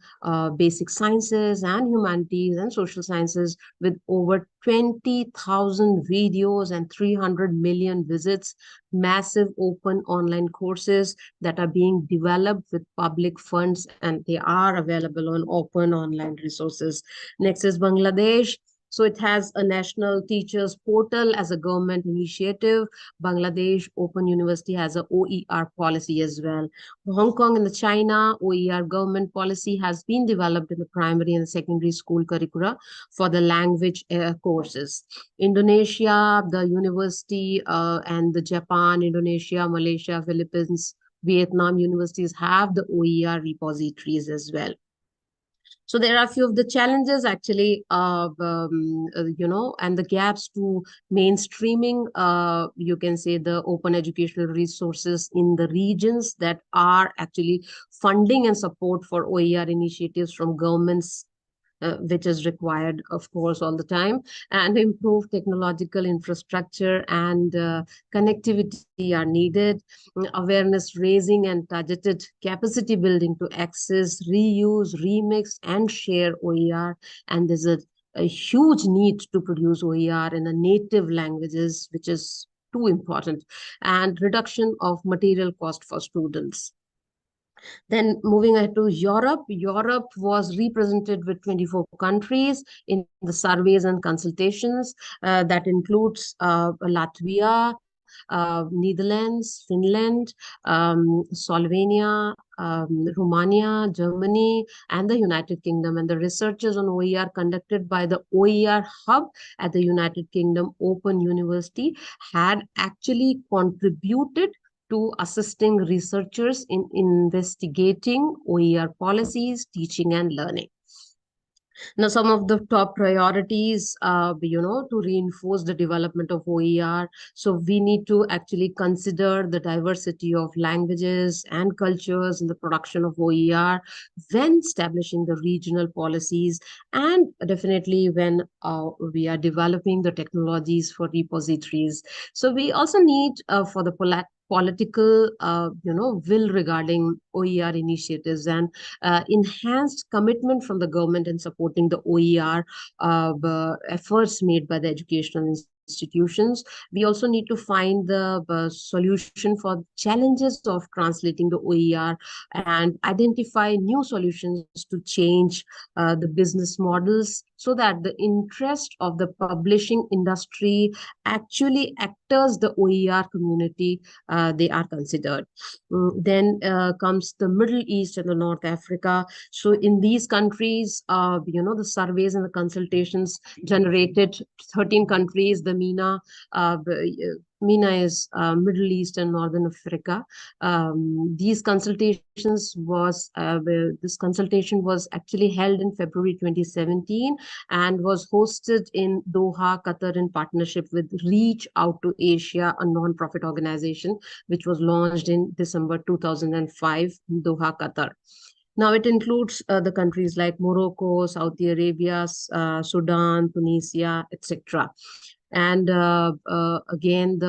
basic sciences and humanities and social sciences, with over 20,000 videos and 300 million visits, massive open online courses that are being developed with public funds, and they are available on open online resources. Next is Bangladesh. So it has a national teachers portal as a government initiative. Bangladesh Open University has a OER policy as well. Hong Kong and the China OER government policy has been developed in the primary and secondary school curricula for the language courses. Indonesia, the university, and the Japan, Indonesia, Malaysia, Philippines, Vietnam universities have the OER repositories as well. So there are a few of the challenges actually, and the gaps to mainstreaming, you can say, the open educational resources in the regions that are actually funding and support for OER initiatives from governments, which is required, of course, all the time, and improve technological infrastructure and connectivity are needed. Awareness raising and targeted capacity building to access, reuse, remix, and share OER. And there's a huge need to produce OER in a native languages, which is too important, and reduction of material cost for students. Then moving ahead to Europe, Europe was represented with 24 countries in the surveys and consultations. That includes Latvia, Netherlands, Finland, Slovenia, Romania, Germany, and the United Kingdom. And the researches on OER conducted by the OER Hub at the United Kingdom Open University had actually contributed to assisting researchers in investigating OER policies, teaching, and learning. Now, some of the top priorities, to reinforce the development of OER. So we need to actually consider the diversity of languages and cultures in the production of OER when establishing the regional policies, and definitely when we are developing the technologies for repositories. So we also need for the political, will regarding OER initiatives and enhanced commitment from the government in supporting the OER efforts made by the educational institutions. We also need to find the solution for challenges of translating the OER and identify new solutions to change the business models so that the interest of the publishing industry actually actors the OER community, they are considered. Then comes the Middle East and the North Africa. So in these countries, the surveys and the consultations generated 13 countries. The MENA is Middle East and Northern Africa. This consultation was actually held in February 2017 and was hosted in Doha, Qatar, in partnership with Reach Out to Asia, a non-profit organization, which was launched in December 2005 in Doha, Qatar. Now it includes the countries like Morocco, Saudi Arabia, Sudan, Tunisia, etc. And again,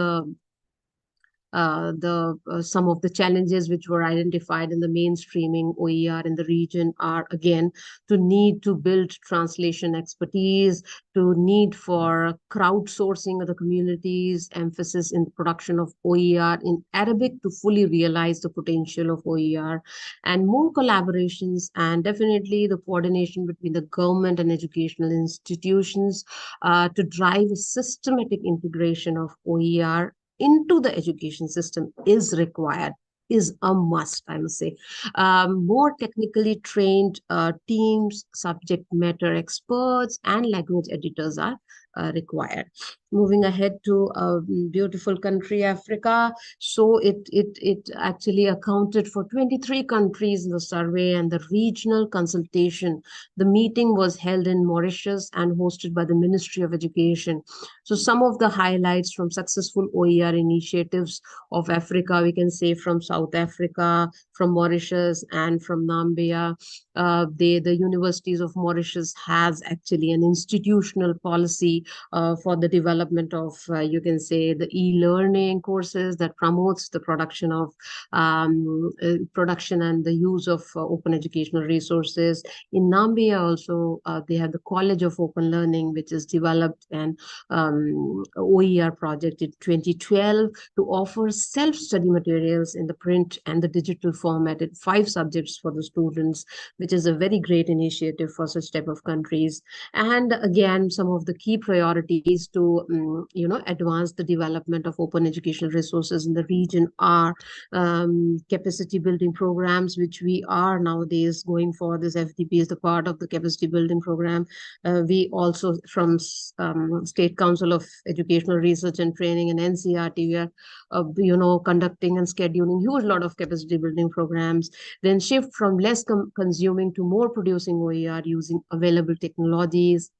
some of the challenges which were identified in the mainstreaming OER in the region are, again, to need to build translation expertise, to need for crowdsourcing of the communities, emphasis in the production of OER in Arabic to fully realize the potential of OER, and more collaborations, and definitely the coordination between the government and educational institutions to drive a systematic integration of OER into the education system is required, is a must, I must say. More technically trained teams, subject matter experts, and language editors are required. Moving ahead to a beautiful country, Africa. So it actually accounted for 23 countries in the survey and the regional consultation. The meeting was held in Mauritius and hosted by the Ministry of Education. So some of the highlights from successful OER initiatives of Africa, we can say from South Africa, from Mauritius, and from Namibia. The universities of Mauritius has actually an institutional policy opportunity for the development of, you can say, the e-learning courses that promotes the production of production and the use of open educational resources. In Nambia also, they have the College of Open Learning, which is developed an OER project in 2012 to offer self-study materials in the print and the digital format in 5 subjects for the students, which is a very great initiative for such type of countries. And again, some of the key priorities to advance the development of open educational resources in the region are capacity building programs, which we are nowadays going for. This FDP is the part of the capacity building program. We also, from State Council of Educational Research and Training and NCRT, we are conducting and scheduling huge lot of capacity building programs. Then shift from less consuming to more producing OER using available technologies.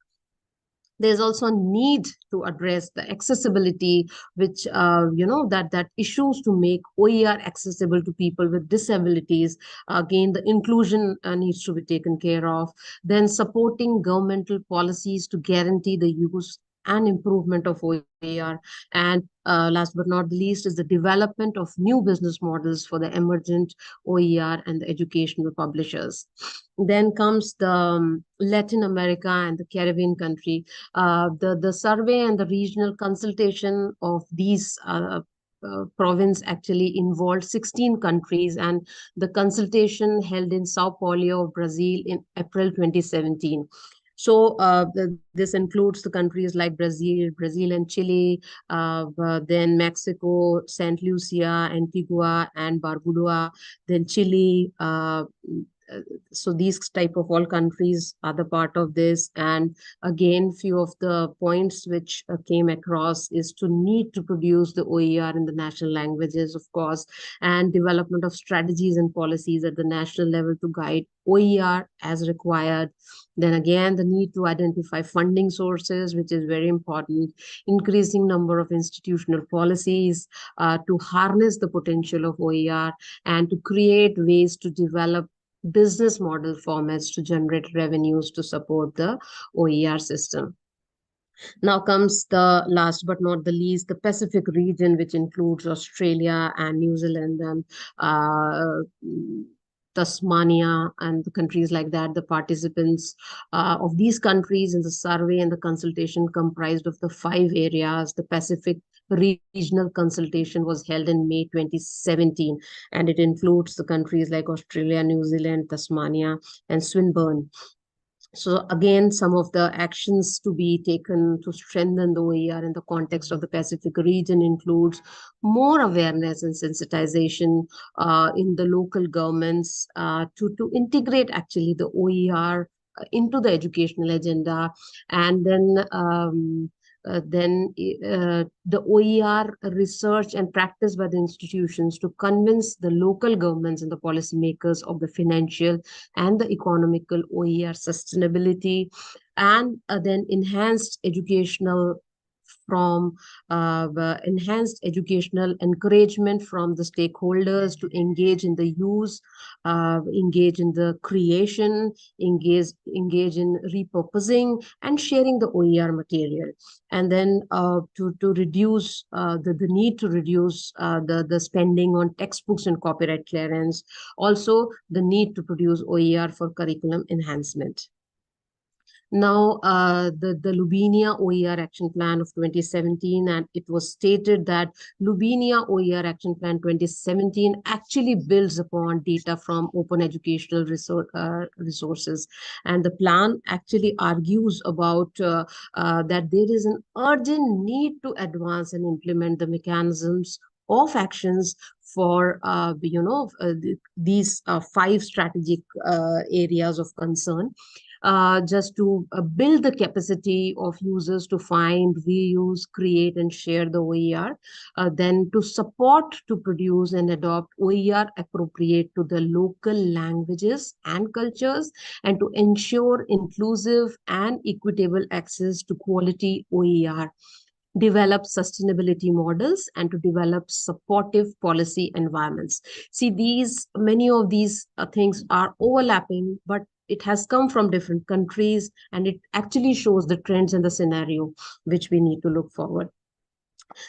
There's also a need to address the accessibility, which, that issues to make OER accessible to people with disabilities. Again, the inclusion needs to be taken care of. Then supporting governmental policies to guarantee the use and improvement of OER. And last but not the least is the development of new business models for the emergent OER and the educational publishers. Then comes the Latin America and the Caribbean country. The survey and the regional consultation of these province actually involved 16 countries, and the consultation held in Sao Paulo, Brazil in April 2017. So this includes the countries like Brazil and Chile, then Mexico, St. Lucia, Antigua and Barbuda, then Chile. So these type of all countries are the part of this. And again, few of the points which came across is to need to produce the OER in the national languages, of course, and development of strategies and policies at the national level to guide OER as required. Then again, the need to identify funding sources, which is very important, increasing number of institutional policies to harness the potential of OER and to create ways to develop business model formats to generate revenues to support the OER system. Now comes the last but not the least, the Pacific region, which includes Australia and New Zealand and Tasmania and the countries like that. The participants of these countries in the survey and the consultation comprised of the 5 areas. The Pacific regional consultation was held in May 2017, and it includes the countries like Australia, New Zealand, Tasmania, and Swinburne. So again, some of the actions to be taken to strengthen the OER in the context of the Pacific region includes more awareness and sensitization in the local governments to integrate actually the OER into the educational agenda. And then the OER research and practice by the institutions to convince the local governments and the policymakers of the financial and the economical OER sustainability, and then enhanced educational encouragement from the stakeholders to engage in the use, engage in the creation, engage in repurposing and sharing the OER material. And then to reduce the need to reduce the spending on textbooks and copyright clearance. Also, the need to produce OER for curriculum enhancement. Now, the Lubinia OER Action Plan of 2017, and it was stated that Lubinia OER Action Plan 2017 actually builds upon data from open educational resources. And the plan actually argues about that there is an urgent need to advance and implement the mechanisms of actions for these 5 strategic areas of concern. Just to build the capacity of users to find, reuse, create, and share the OER, then to support, to produce, and adopt OER appropriate to the local languages and cultures, and to ensure inclusive and equitable access to quality OER. Develop sustainability models and to develop supportive policy environments. See, many of these things are overlapping, but it has come from different countries, and it actually shows the trends and the scenario which we need to look forward.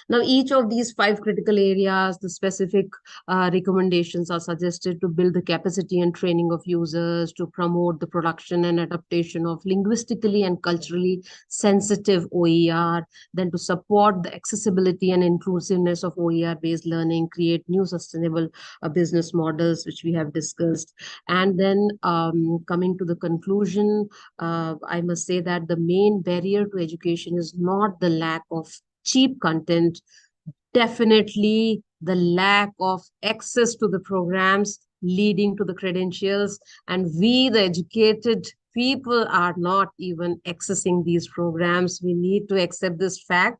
Now, each of these 5 critical areas, the specific recommendations are suggested to build the capacity and training of users, to promote the production and adaptation of linguistically and culturally sensitive OER, then to support the accessibility and inclusiveness of OER-based learning, create new sustainable business models, which we have discussed. And then coming to the conclusion, I must say that the main barrier to education is not the lack of cheap content, definitely the lack of access to the programs leading to the credentials. And we, the educated people, are not even accessing these programs. We need to accept this fact.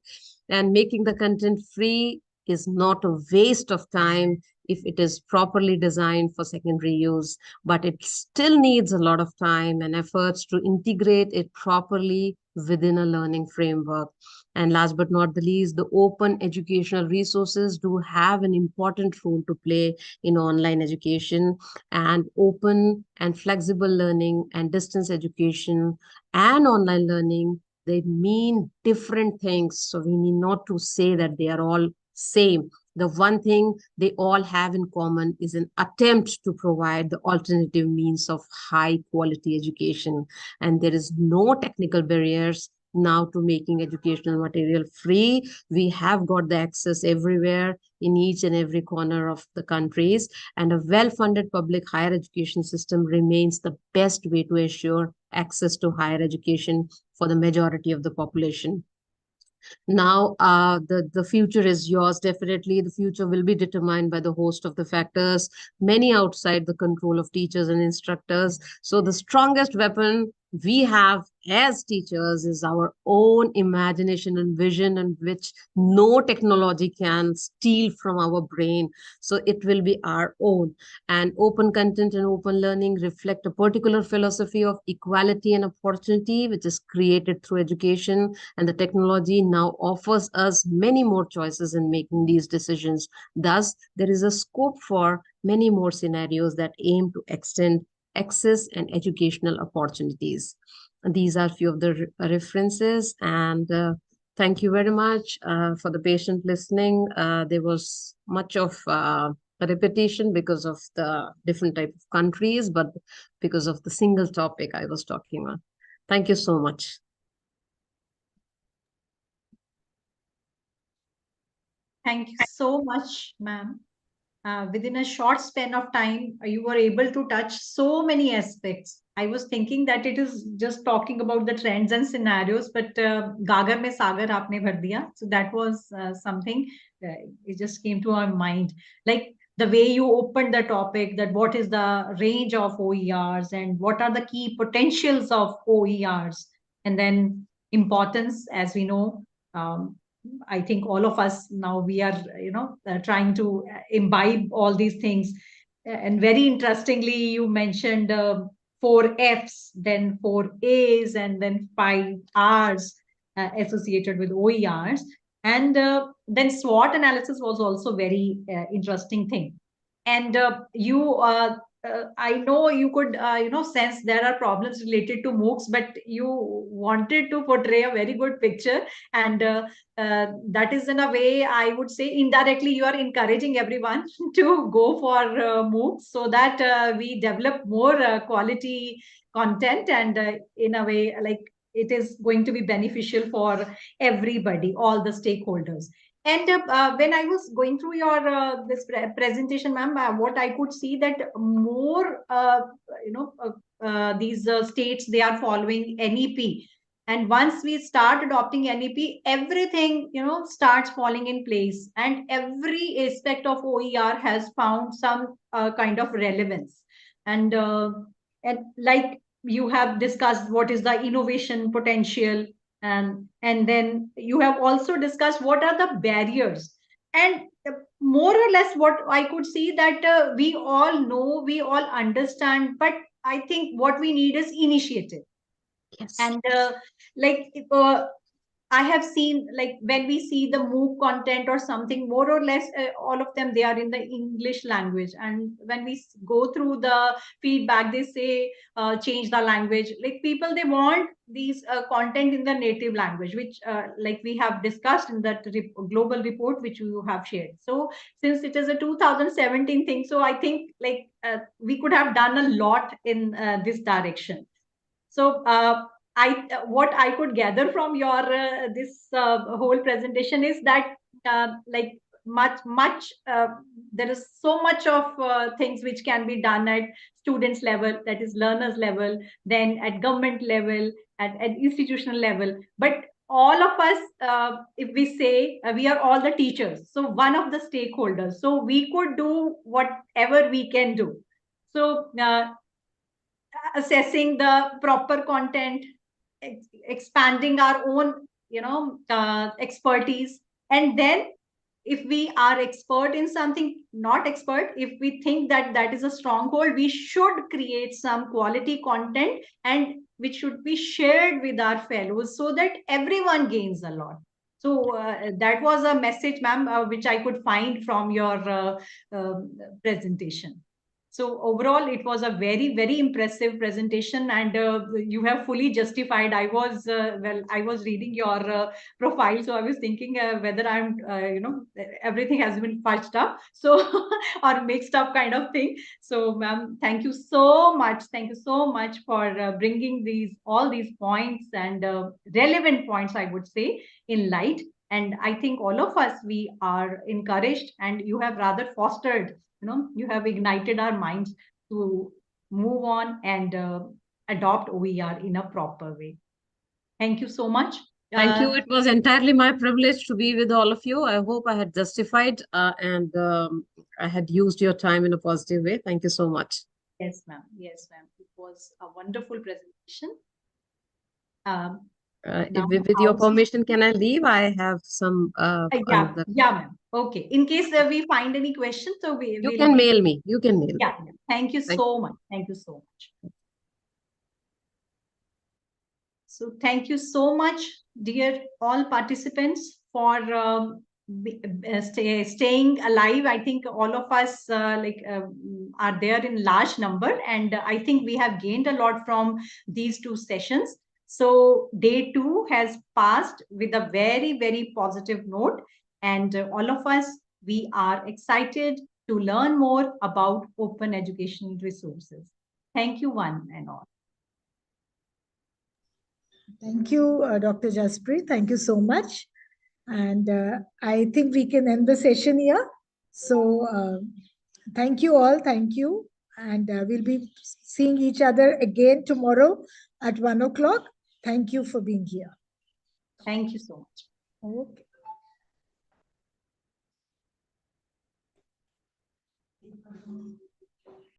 And making the content free is not a waste of time if it is properly designed for secondary use, but it still needs a lot of time and efforts to integrate it properly within a learning framework. And last but not the least, the open educational resources do have an important role to play in online education. And open and flexible learning and distance education and online learning, they mean different things. So we need not to say that they are all same. The one thing they all have in common is an attempt to provide the alternative means of high quality education. And there is no technical barriers now to making educational material free. We have got the access everywhere in each and every corner of the countries, and a well-funded public higher education system remains the best way to assure access to higher education for the majority of the population. Now, the future is yours. Definitely, the future will be determined by the host of the factors, many outside the control of teachers and instructors. So the strongest weapon we have as teachers is our own imagination and vision, and which no technology can steal from our brain. So it will be our own. And open content and open learning reflect a particular philosophy of equality and opportunity, which is created through education. And the technology now offers us many more choices in making these decisions. Thus, there is a scope for many more scenarios that aim to extend access and educational opportunities. These are few of the references, and thank you very much for the patient listening. There was much of repetition because of the different type of countries, but because of the single topic I was talking about. Thank you so much. Thank you so much, ma'am. Within a short span of time, you were able to touch so many aspects. I was thinking that it is just talking about the trends and scenarios, but Gagar mein Sagar aapne bhar diya. So that was something, it just came to our mind. Like the way you opened the topic, that what is the range of OERs and what are the key potentials of OERs, and then importance, as we know. I think all of us now, we are, trying to imbibe all these things. And very interestingly, you mentioned 4 Fs, then 4 As, and then 5 Rs associated with OERs. And then SWOT analysis was also very interesting thing. And I know you could, sense there are problems related to MOOCs, but you wanted to portray a very good picture. And that is, in a way, I would say, indirectly, you are encouraging everyone to go for MOOCs, so that we develop more quality content. And in a way, like, it is going to be beneficial for everybody, all the stakeholders. And when I was going through your this presentation, ma'am, what I could see that more, these states, they are following NEP. And once we start adopting NEP, everything, starts falling in place. And every aspect of OER has found some kind of relevance. And like you have discussed, what is the innovation potential, and then you have also discussed what are the barriers. And more or less what I could see, that we all know, we all understand, but I think what we need is initiative. Yes. And like I have seen, like, when we see the MOOC content or something, more or less, all of them, they are in the English language. And when we go through the feedback, they say, change the language. Like, people, they want these content in the native language, which, like we have discussed in that global report, which you have shared. So since it is a 2017 thing, so I think, like, we could have done a lot in this direction. So what I could gather from your this whole presentation is that like there is so much of things which can be done at students level, that is learners level, then at government level, at institutional level. But all of us, if we say, we are all the teachers, so one of the stakeholders, so we could do whatever we can do. So assessing the proper content, expanding our own, expertise. And then if we are expert in something, not expert, if we think that that is a stronghold, we should create some quality content, and which should be shared with our fellows so that everyone gains a lot. So that was a message, ma'am, which I could find from your presentation. So overall, it was a very, very impressive presentation, and you have fully justified. I was reading your profile, so I was thinking whether I'm, everything has been patched up, so or mixed up kind of thing. So, ma'am, thank you so much. Thank you so much for bringing all these points and relevant points, I would say, in light. And I think all of us, we are encouraged, and you have rather fostered, you have ignited our minds to move on and adopt OER in a proper way. Thank you so much. Thank you. It was entirely my privilege to be with all of you. I hope I had justified and I had used your time in a positive way. Thank you so much. Yes, ma'am. Yes, ma'am. It was a wonderful presentation. With your permission, can I leave? I have some. Yeah, ma'am. Okay. In case we find any questions, so you can mail me. You can mail. Yeah. Thank you so much. Thank you so much. So thank you so much, dear all participants, for staying alive. I think all of us are there in large number, and I think we have gained a lot from these two sessions. So day 2 has passed with a very, very positive note, and all of us, we are excited to learn more about open educational resources. Thank you, one and all. Thank you, Dr. Jasprit. Thank you so much. And I think we can end the session here. So thank you all. Thank you. And we'll be seeing each other again tomorrow at 1 o'clock. Thank you for being here. Thank you so much. Okay.